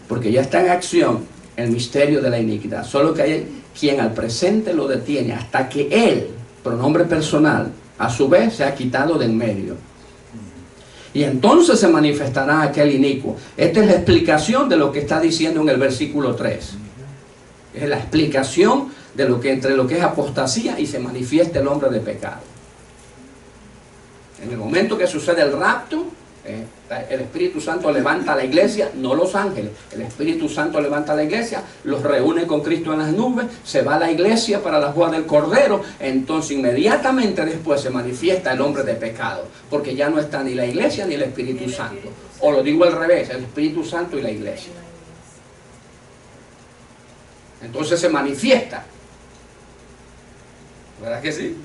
Porque ya está en acción el misterio de la iniquidad. Solo que hay quien al presente lo detiene hasta que él, pronombre personal, a su vez se ha quitado de en medio. Y entonces se manifestará aquel inicuo. Esta es la explicación de lo que está diciendo en el versículo 3. Es la explicación de lo que entre lo que es apostasía y se manifiesta el hombre de pecado. En el momento que sucede el rapto, el Espíritu Santo levanta a la iglesia, no los ángeles. El Espíritu Santo levanta a la iglesia, los reúne con Cristo en las nubes, se va a la iglesia para la boda del Cordero. Entonces inmediatamente después se manifiesta el hombre de pecado, porque ya no está ni la iglesia ni el Espíritu Santo. O lo digo al revés, el Espíritu Santo y la iglesia. Entonces se manifiesta. ¿Verdad que sí?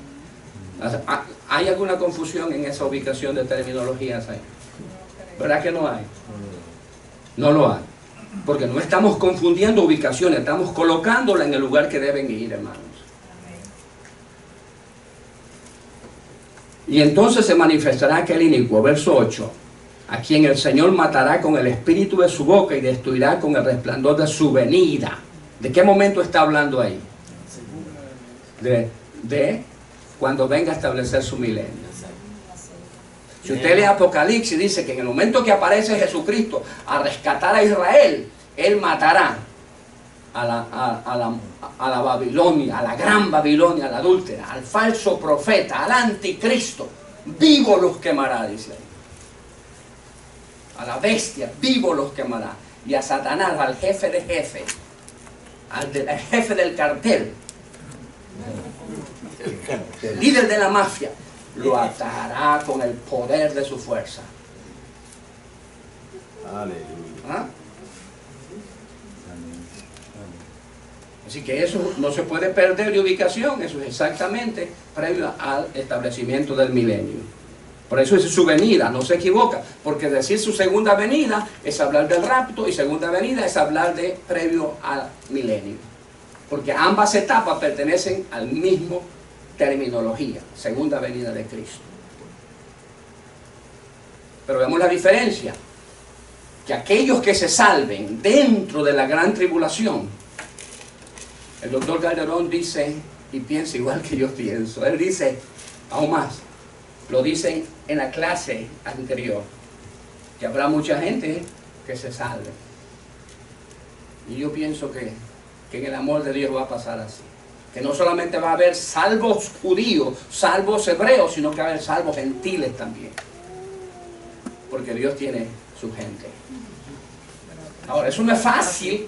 ¿Hay alguna confusión en esa ubicación de terminologías ahí? ¿Verdad que no hay? No lo hay. Porque no estamos confundiendo ubicaciones, estamos colocándola en el lugar que deben ir, hermanos. Y entonces se manifestará aquel inicuo, verso 8, a quien el Señor matará con el espíritu de su boca y destruirá con el resplandor de su venida. ¿De qué momento está hablando ahí? De cuando venga a establecer su milenio. Si usted lee Apocalipsis, dice que en el momento que aparece Jesucristo a rescatar a Israel, Él matará a la Babilonia, a la gran Babilonia, a la adúltera, al falso profeta, al anticristo. Vivo los quemará, dice ahí. A la bestia, vivo los quemará. Y a Satanás, al jefe de jefes, al jefe del cartel, el líder de la mafia, lo atará con el poder de su fuerza. Aleluya. ¿Ah? Así que eso no se puede perder de ubicación. Eso es exactamente previo al establecimiento del milenio. Por eso es su venida, no se equivoca, porque decir su segunda venida es hablar del rapto y segunda venida es hablar de previo al milenio, porque ambas etapas pertenecen al mismo tiempo. Terminología, segunda venida de Cristo. Pero vemos la diferencia, que aquellos que se salven dentro de la gran tribulación, el doctor Calderón dice, y piensa igual que yo pienso, él dice, aún más, lo dicen en la clase anterior, que habrá mucha gente que se salve. Y yo pienso que en el amor de Dios va a pasar así. Que no solamente va a haber salvos judíos, salvos hebreos, sino que va a haber salvos gentiles también. Porque Dios tiene su gente. Ahora, eso no es fácil.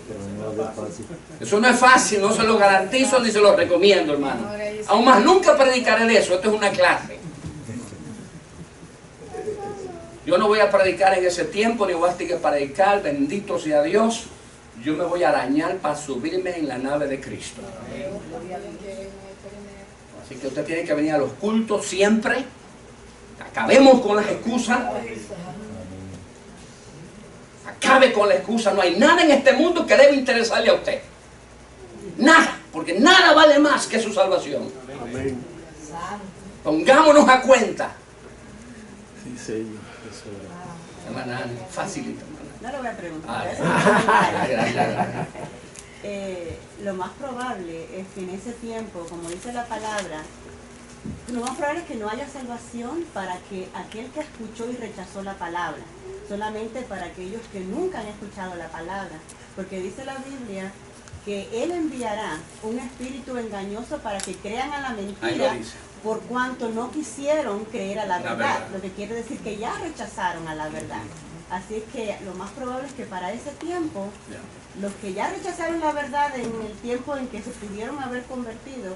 Eso no es fácil, no se lo garantizo ni se lo recomiendo, hermano. Aún más, nunca predicaré de eso, esto es una clase. Yo no voy a predicar en ese tiempo, ni voy a predicar, bendito sea Dios. Yo me voy a arañar para subirme en la nave de Cristo. Así que usted tiene que venir a los cultos siempre. Acabemos con las excusas. Acabe con la excusa. No hay nada en este mundo que debe interesarle a usted. Nada, porque nada vale más que su salvación. Amén. Pongámonos a cuenta. Sí, Señor. Hermana, facilita. No lo voy a preguntar. Lo más probable es que en ese tiempo, como dice la palabra, lo más probable es que no haya salvación para que aquel que escuchó y rechazó la palabra, solamente para aquellos que nunca han escuchado la palabra, porque dice la Biblia que Él enviará un espíritu engañoso para que crean a la mentira, por cuanto no quisieron creer a la verdad, lo que quiere decir que ya rechazaron a la verdad. Así es que lo más probable es que para ese tiempo, los que ya rechazaron la verdad en el tiempo en que se pudieron haber convertido,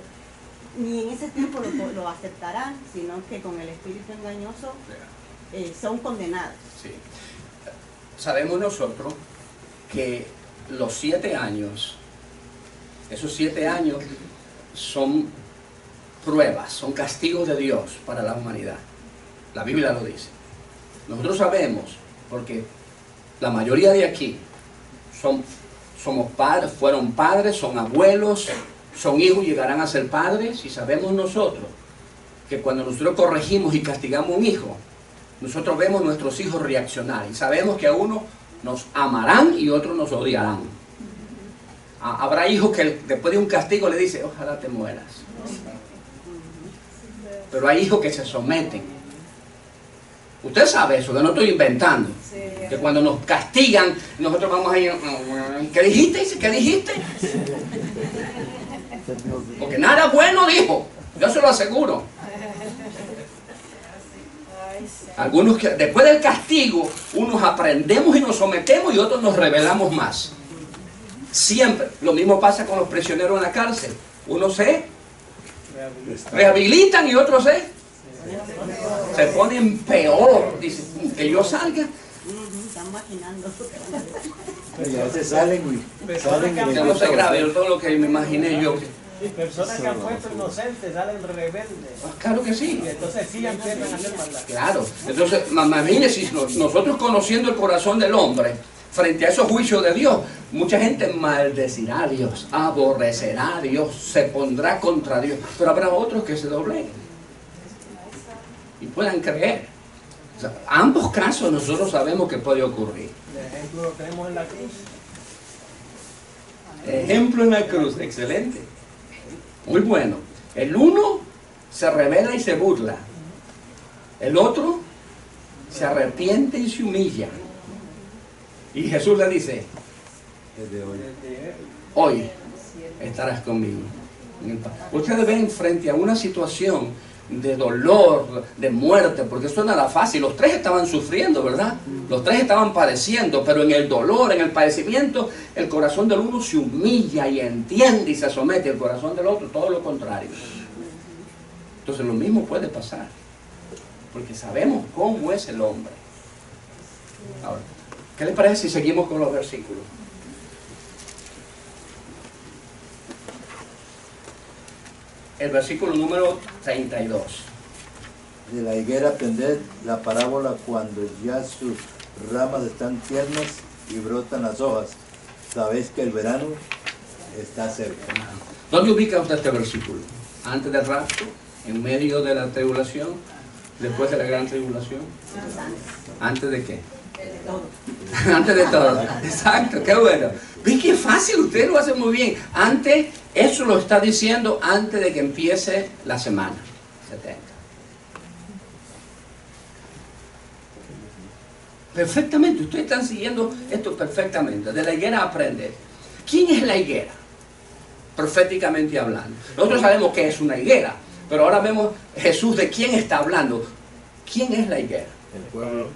ni en ese tiempo lo aceptarán, sino que con el espíritu engañoso son condenados. Sí. Sabemos nosotros que los 7 años, esos 7 años son pruebas, son castigos de Dios para la humanidad. La Biblia lo dice. Nosotros sabemos, porque la mayoría de aquí somos padres, fueron padres, son abuelos, son hijos, llegarán a ser padres, y sabemos nosotros que cuando nosotros corregimos y castigamos a un hijo, nosotros vemos a nuestros hijos reaccionar y sabemos que a unos nos amarán y otros nos odiarán. Habrá hijos que después de un castigo le dicen, ojalá te mueras. Pero hay hijos que se someten. Usted sabe eso, que no estoy inventando. Que cuando nos castigan, nosotros vamos a ir, ¿qué dijiste? ¿Qué dijiste? Porque nada bueno dijo, yo se lo aseguro. Algunos que después del castigo, unos aprendemos y nos sometemos y otros nos rebelamos más. Siempre. Lo mismo pasa con los prisioneros en la cárcel. Unos se rehabilitan y otros se ponen peor. Dicen, que yo salga. Están maquinando. Y a veces salen que no se grave, todo lo que me imaginé yo. Y personas que han puesto inocentes salen rebeldes. Claro que sí. Y entonces sí empiezan a hacer maldad. Claro. Entonces, imagínense, nosotros conociendo el corazón del hombre, frente a esos juicios de Dios, mucha gente maldecirá a Dios, aborrecerá a Dios, se pondrá contra Dios. Pero habrá otros que se dobleguen y puedan creer. O sea, ambos casos nosotros sabemos que puede ocurrir. El ejemplo lo tenemos en la cruz. Ejemplo en la cruz, excelente. Muy bueno. El uno se revela y se burla. El otro se arrepiente y se humilla. Y Jesús le dice, hoy estarás conmigo. Ustedes ven frente a una situación de dolor, de muerte, porque eso no era fácil. Los tres estaban sufriendo, ¿verdad? Los tres estaban padeciendo, pero en el dolor, en el padecimiento, el corazón del uno se humilla y entiende y se somete, el corazón del otro todo lo contrario. Entonces lo mismo puede pasar, porque sabemos cómo es el hombre. Ahora, ¿qué les parece si seguimos con los versículos? El versículo número 32. De la higuera aprended la parábola cuando ya sus ramas están tiernas y brotan las hojas. Sabéis que el verano está cerca. ¿Dónde ubica usted este versículo? ¿Antes del rapto? ¿En medio de la tribulación? después de la gran tribulación? ¿Antes de qué? Antes de todo. Exacto, qué bueno. ¿Ves qué fácil? Usted lo hace muy bien. Antes, eso lo está diciendo antes de que empiece la semana 70. Perfectamente, ustedes están siguiendo esto perfectamente. De la higuera aprende. ¿Quién es la higuera? Proféticamente hablando. Nosotros sabemos que es una higuera, pero ahora vemos Jesús de quién está hablando. ¿Quién es la higuera? El pueblo,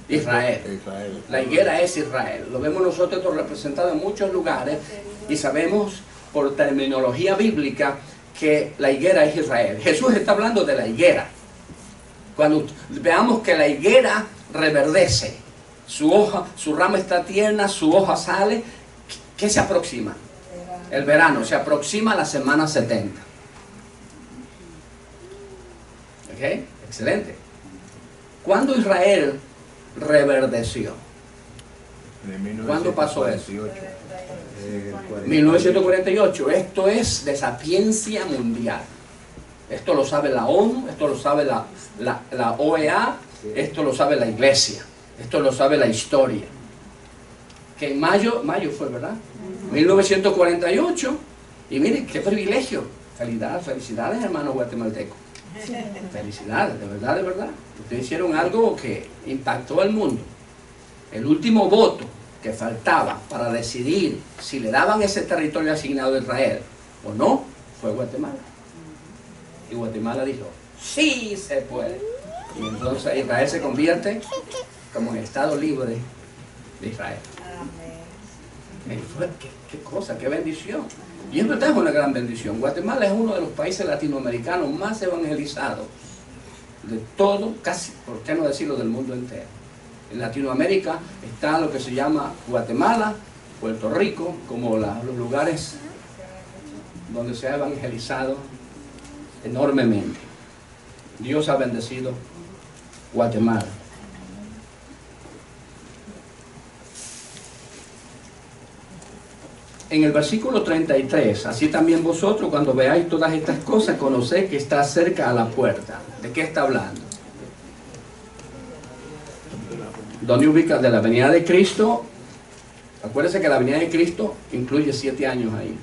Israel. La higuera es Israel. Lo vemos nosotros representado en muchos lugares y sabemos por terminología bíblica que la higuera es Israel. Jesús está hablando de la higuera. Cuando veamos que la higuera reverdece, su hoja, su rama está tierna, su hoja sale, ¿qué se aproxima? El verano, se aproxima la semana 70. ¿Ok? Excelente. ¿Cuándo Israel reverdeció? ¿Cuándo pasó eso? 1948. Esto es de sapiencia mundial. Esto lo sabe la ONU, esto lo sabe la OEA, esto lo sabe la iglesia, esto lo sabe la historia. Que en mayo fue, ¿verdad? 1948. Y miren, qué privilegio. Felicidades, hermanos guatemaltecos. Felicidades, de verdad, de verdad. Ustedes hicieron algo que impactó al mundo. El último voto que faltaba para decidir si le daban ese territorio asignado a Israel o no, fue Guatemala. Y Guatemala dijo, sí se puede. Y entonces Israel se convierte como en Estado libre de Israel. Qué cosa, qué bendición. Y en verdad es una gran bendición. Guatemala es uno de los países latinoamericanos más evangelizados de todo, casi, por qué no decirlo, del mundo entero. En Latinoamérica está lo que se llama Guatemala, Puerto Rico, como los lugares donde se ha evangelizado enormemente. Dios ha bendecido Guatemala. En el versículo 33, así también vosotros cuando veáis todas estas cosas, conoced que está cerca a la puerta. ¿De qué está hablando? ¿Dónde ubica? De la venida de Cristo. Acuérdense que la venida de Cristo incluye 7 años ahí,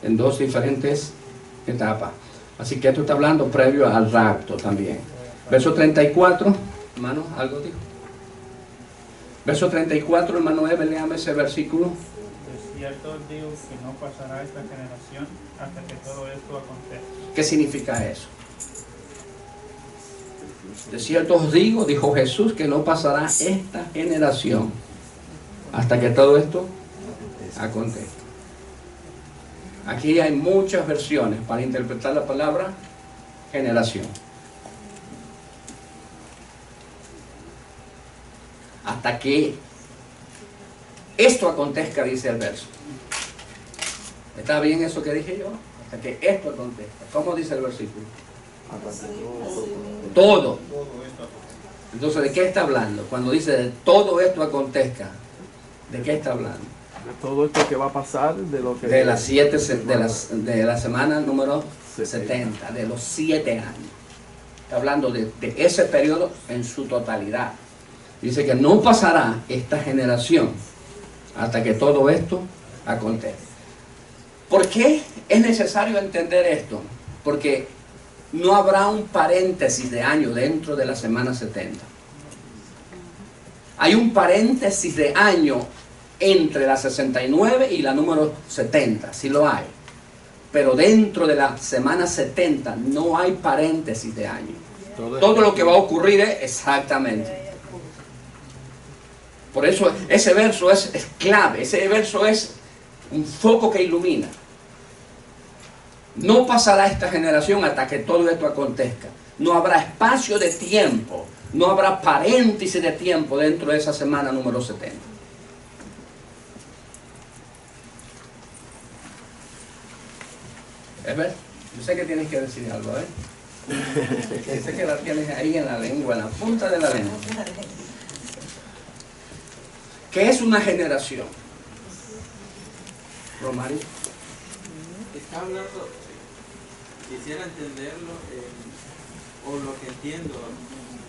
en 2 diferentes etapas. Así que esto está hablando previo al rapto también. Verso 34, hermano, ¿algo dijo? Verso 34, hermano Eber, léame ese versículo. De cierto os digo que no pasará esta generación hasta que todo esto acontezca. ¿Qué significa eso? De cierto os digo, dijo Jesús, que no pasará esta generación hasta que todo esto acontezca. Aquí hay muchas versiones para interpretar la palabra generación. Hasta que esto acontezca, dice el verso. ¿Está bien eso que dije yo? Hasta que esto acontezca. ¿Cómo dice el versículo? Todo. Entonces, ¿de qué está hablando? Cuando dice de todo esto acontezca, ¿de qué está hablando? De todo esto que va a pasar, de lo que... De la semana número 70, de los 7 años. Está hablando de ese periodo en su totalidad. Dice que no pasará esta generación hasta que todo esto acontezca. ¿Por qué es necesario entender esto? Porque no habrá un paréntesis de año dentro de la semana 70. Hay un paréntesis de año entre la 69 y la número 70, sí lo hay. Pero dentro de la semana 70 no hay paréntesis de año. Todo lo que va a ocurrir es exactamente. Por eso ese verso es clave, ese verso es un foco que ilumina. No pasará esta generación hasta que todo esto acontezca. No habrá espacio de tiempo, no habrá paréntesis de tiempo dentro de esa semana número 70. ¿Es ver? Yo sé que tienes que decir algo, ¿eh? Sé que la tienes ahí en la lengua, en la punta de la lengua. ¿Qué es una generación? Romario. Está hablando, quisiera entenderlo o lo que entiendo,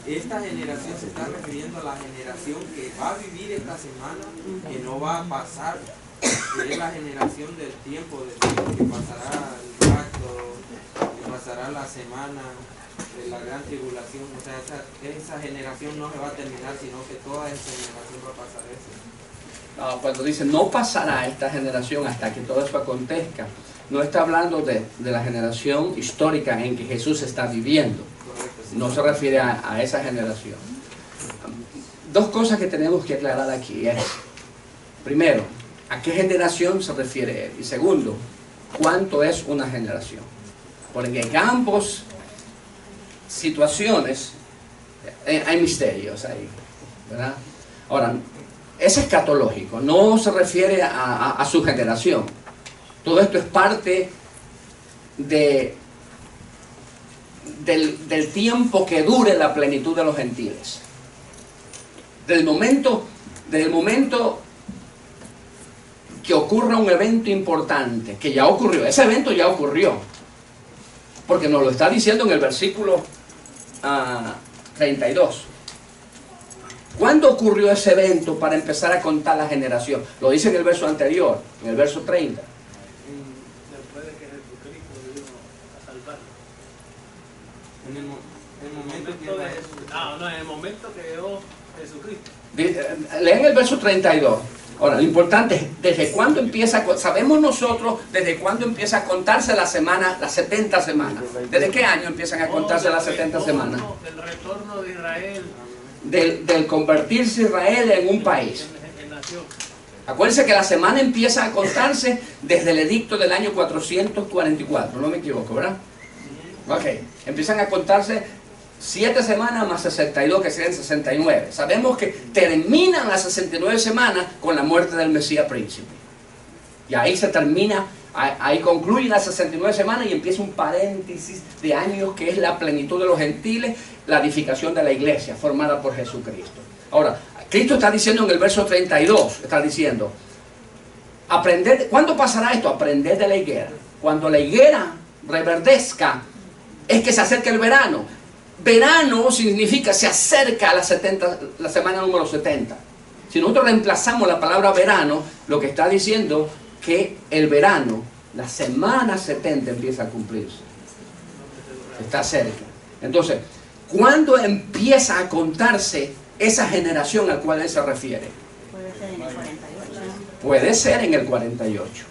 esta generación se está refiriendo a la generación que va a vivir esta semana, que no va a pasar, que es la generación del tiempo, que pasará el pacto, que pasará la semana de la gran tribulación. O sea, esa generación no se va a terminar, sino que toda esa generación va a pasar eso. No, cuando dice no pasará esta generación hasta que todo eso acontezca, no está hablando de la generación histórica en que Jesús está viviendo. No se refiere a esa generación. Dos cosas que tenemos que aclarar aquí es, primero, ¿a qué generación se refiere él? Y segundo, ¿cuánto es una generación? Porque en ambas situaciones hay misterios ahí, ¿verdad? Ahora, es escatológico, no se refiere a su generación. Todo esto es parte del tiempo que dure la plenitud de los gentiles. Del momento que ocurra un evento importante, que ya ocurrió, ese evento ya ocurrió, porque nos lo está diciendo en el versículo 32. ¿Cuándo ocurrió ese evento para empezar a contar la generación? Lo dice en el verso anterior, en el verso 30. Después de que Jesucristo vino a salvar. En el momento que en el momento que llegó Jesucristo. Leen el verso 32. Ahora, lo importante es, ¿desde cuándo empieza? Sabemos nosotros desde cuándo empieza a contarse la semana, las 70 semanas. ¿Desde qué año empiezan a contarse las 70 semanas? Del retorno de Israel. Del convertirse Israel en un país. Acuérdense que la semana empieza a contarse desde el edicto del año 444, no me equivoco, ¿verdad? Ok, empiezan a contarse 7 semanas más 62, que serían 69. Sabemos que terminan las 69 semanas con la muerte del Mesías príncipe. Y ahí se termina, ahí concluyen las 69 semanas y empieza un paréntesis de años que es la plenitud de los gentiles, la edificación de la iglesia formada por Jesucristo. Ahora, Cristo está diciendo en el verso 32, está diciendo, aprender, ¿cuándo pasará esto? Aprender de la higuera. Cuando la higuera reverdezca, es que se acerca el verano. Verano significa se acerca a la semana número 70. Si nosotros reemplazamos la palabra verano, lo que está diciendo que el verano, la semana 70 empieza a cumplirse. Está cerca. Entonces, ¿cuándo empieza a contarse esa generación a la cual él se refiere? Puede ser en el 48. Puede ser en el 48.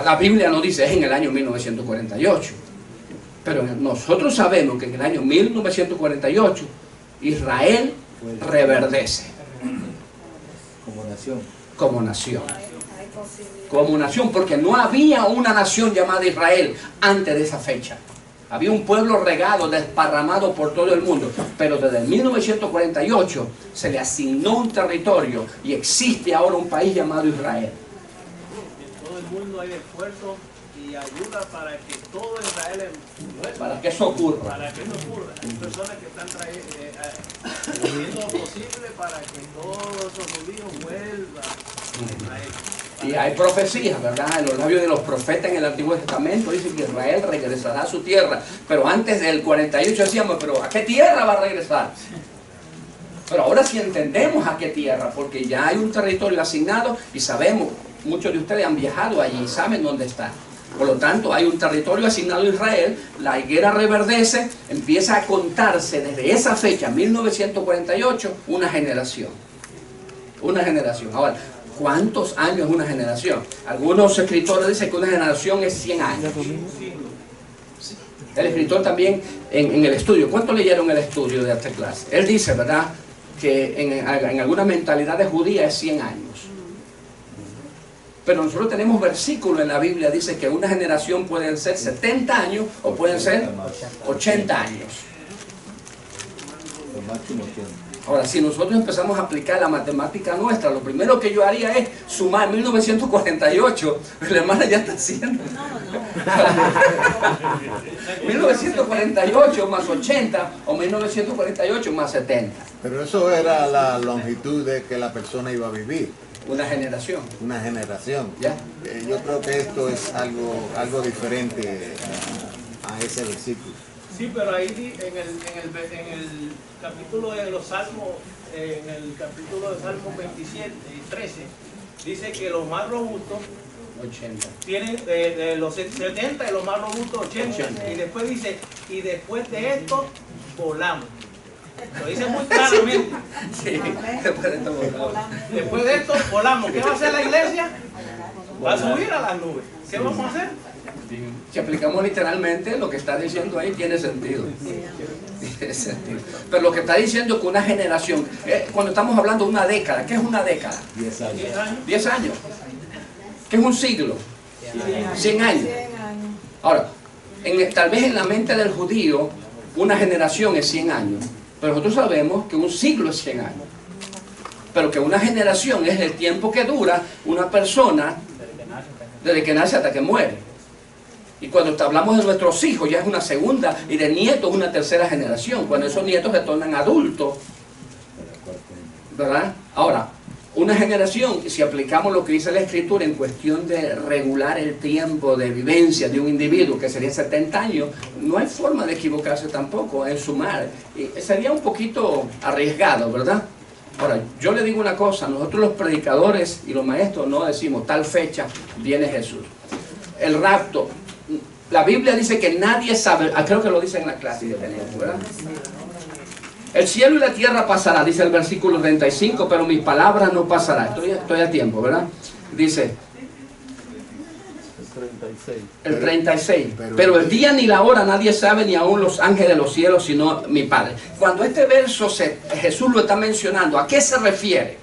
La Biblia no dice es en el año 1948. Pero nosotros sabemos que en el año 1948 Israel reverdece. Como nación. Como nación. Como nación, porque no había una nación llamada Israel antes de esa fecha. Había un pueblo regado, desparramado por todo el mundo. Pero desde el 1948 se le asignó un territorio y existe ahora un país llamado Israel. En todo el mundo hay esfuerzo y ayuda para que todo Israel vuelva. Para que eso ocurra. Para que eso ocurra. Hay personas que están haciendo lo posible para que todos esos judíos vuelvan a Israel. Y hay profecías, ¿verdad? En los labios de los profetas en el Antiguo Testamento dicen que Israel regresará a su tierra. Pero antes del 48 decíamos, pero ¿a qué tierra va a regresar? Pero ahora sí entendemos a qué tierra, porque ya hay un territorio asignado y sabemos, muchos de ustedes han viajado allí y saben dónde está. Por lo tanto, hay un territorio asignado a Israel, la higuera reverdece, empieza a contarse desde esa fecha, 1948, una generación. Una generación. Ahora, ¿cuántos años es una generación? Algunos escritores dicen que una generación es 100 años. El escritor también en el estudio, ¿cuánto leyeron el estudio de esta clase? Él dice, ¿verdad?, que en algunas mentalidades judías es 100 años. Pero nosotros tenemos versículos en la Biblia, dice que una generación pueden ser 70 años o pueden ser 80 años. Ahora, si nosotros empezamos a aplicar la matemática nuestra, lo primero que yo haría es sumar 1948. La hermana ya está haciendo. 1948 más 80 o 1948 más 70. Pero eso era la longitud de que la persona iba a vivir. Una generación. Una generación. ¿Ya? Yo creo que esto es algo diferente a ese versículo. Sí, pero ahí en el capítulo de los Salmos, en el capítulo de Salmos 27 y 13, dice que los más robustos 80. tienen los 70 y los más robustos 80. Y después dice, y después de esto volamos. Lo dice muy claramente. Sí, después de esto volamos. Después de esto volamos. ¿Qué va a hacer la iglesia? Va a subir a las nubes. ¿Qué vamos a hacer? Si aplicamos literalmente, lo que está diciendo ahí tiene sentido. Tiene sentido. Pero lo que está diciendo es que una generación, cuando estamos hablando de una década, ¿qué es una década? 10 años. 10 años. ¿Qué es un siglo? 100 años. Ahora, tal vez en la mente del judío, una generación es 100 años. Pero nosotros sabemos que un siglo es 100 años. Pero que una generación es el tiempo que dura una persona desde que nace hasta que muere. Y cuando hablamos de nuestros hijos ya es una segunda, y de nietos una tercera generación, cuando esos nietos se tornan adultos, ¿verdad? Ahora, una generación, si aplicamos lo que dice la Escritura en cuestión de regular el tiempo de vivencia de un individuo, que sería 70 años, no hay forma de equivocarse tampoco en sumar. Y sería un poquito arriesgado, ¿verdad? Ahora, yo le digo una cosa, nosotros los predicadores y los maestros no decimos tal fecha viene Jesús. El rapto, la Biblia dice que nadie sabe, creo que lo dice en la clase de teníamos, ¿verdad? El cielo y la tierra pasará, dice el versículo 35, pero mis palabras no pasarán. Estoy a tiempo, ¿verdad? Dice el 36. Pero el día ni la hora nadie sabe, ni aún los ángeles de los cielos, sino mi Padre. Cuando este verso Jesús lo está mencionando, ¿a qué se refiere?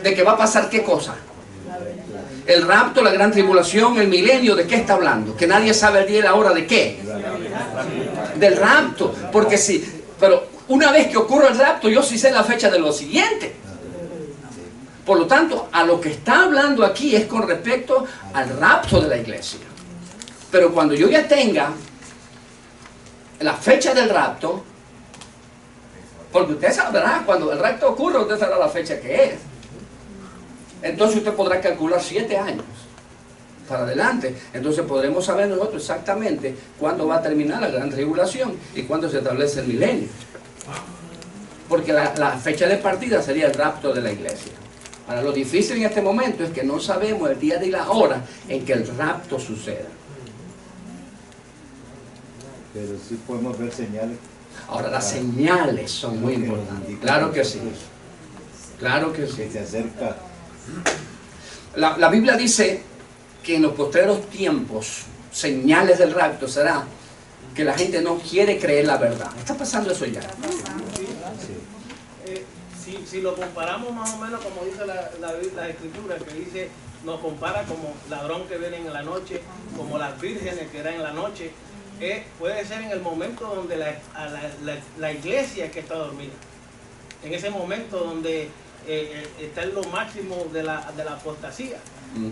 ¿De que va a pasar qué cosa? El rapto, la gran tribulación, el milenio, ¿de qué está hablando? Que nadie sabe el día y la hora de qué. Del rapto. Porque sí, pero una vez que ocurra el rapto, yo sí sé la fecha de lo siguiente. Por lo tanto, a lo que está hablando aquí es con respecto al rapto de la iglesia. Pero cuando yo ya tenga la fecha del rapto, porque usted sabrá, cuando el rapto ocurra, usted sabrá la fecha que es. Entonces usted podrá calcular 7 años para adelante. Entonces podremos saber nosotros exactamente cuándo va a terminar la gran tribulación y cuándo se establece el milenio. Porque la fecha de partida sería el rapto de la iglesia. Ahora, lo difícil en este momento es que no sabemos el día y la hora en que el rapto suceda. Pero sí podemos ver señales. Ahora, las señales son muy importantes. Claro que sí. Claro que sí. Que se acerca. La Biblia dice que en los postreros tiempos, señales del rapto será que la gente no quiere creer la verdad. ¿Está pasando eso ya? Si lo comparamos más o menos como dice la Escritura, que dice, nos compara como ladrón que viene en la noche, como las vírgenes que eran en la noche, puede ser en el momento donde la iglesia que está dormida, en ese momento donde está en lo máximo de la apostasía.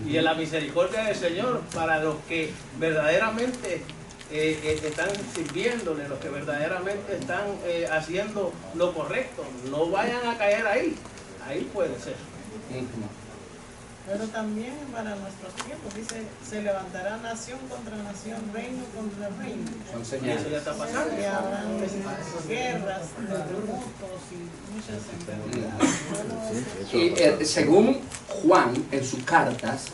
Y en la misericordia del Señor para los que verdaderamente están sirviéndole, los que verdaderamente están haciendo lo correcto. No vayan a caer ahí. Ahí puede ser. Pero también para nuestros tiempos, dice, se levantará nación contra nación, reino contra reino. Son señales. Eso ya está pasando. Y habrán guerras, terremotos y muchas enfermedades. Y según Juan en sus cartas,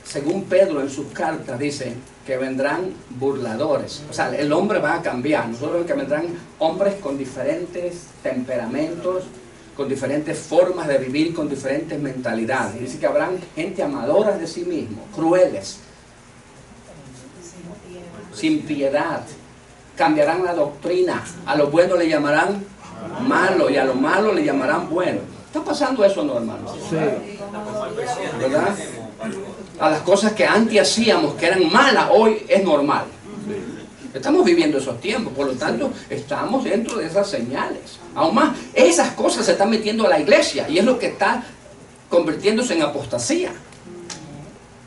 según Pedro en sus cartas, dice que vendrán burladores. O sea, el hombre va a cambiar. Nosotros vemos que vendrán hombres con diferentes temperamentos, con diferentes formas de vivir, con diferentes mentalidades. Dice que habrán gente amadora de sí mismo, crueles, sin piedad. Cambiarán la doctrina. A lo bueno le llamarán malo y a lo malo le llamarán bueno. ¿Está pasando eso, no, hermano? Sí. ¿Verdad? A las cosas que antes hacíamos que eran malas, hoy es normal. Estamos viviendo esos tiempos, por lo tanto, estamos dentro de esas señales. Aún más, esas cosas se están metiendo a la iglesia y es lo que está convirtiéndose en apostasía.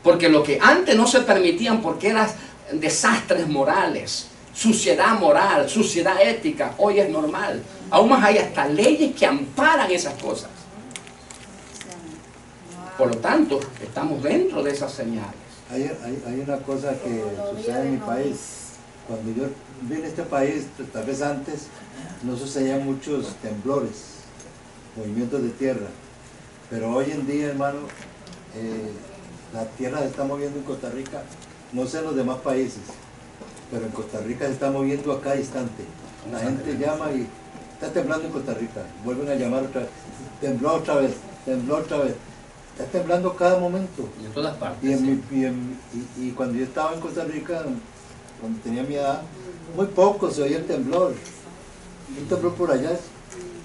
Porque lo que antes no se permitían porque eran desastres morales, suciedad moral, suciedad ética, hoy es normal. Aún más hay hasta leyes que amparan esas cosas. Por lo tanto, estamos dentro de esas señales. Hay una cosa que sucede en mi país. Cuando yo vine a este país, pues, tal vez antes, no sucedían muchos temblores, movimientos de tierra. Pero hoy en día, hermano, la tierra se está moviendo en Costa Rica, no sé en los demás países, pero en Costa Rica se está moviendo a cada instante. La gente llama y está temblando en Costa Rica, vuelven a llamar otra vez, tembló otra vez, tembló otra vez. Está temblando cada momento. Y en todas partes. Y cuando yo estaba en Costa Rica, cuando tenía mi edad, muy poco se oía el temblor. Un temblor por allá,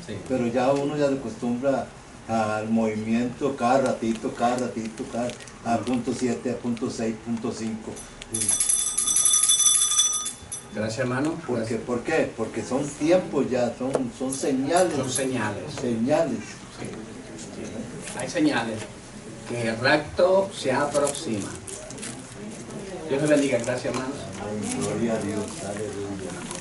Sí. pero ya uno ya se acostumbra al movimiento cada ratito, a punto 7, a punto 6, punto 5. Gracias, hermano. ¿Por qué? Porque son tiempos ya, son señales. Son señales. Señales. Sí. Hay señales que el rapto se aproxima. Dios les bendiga. Gracias, hermanos. Ay, gloria a Dios. Aleluya.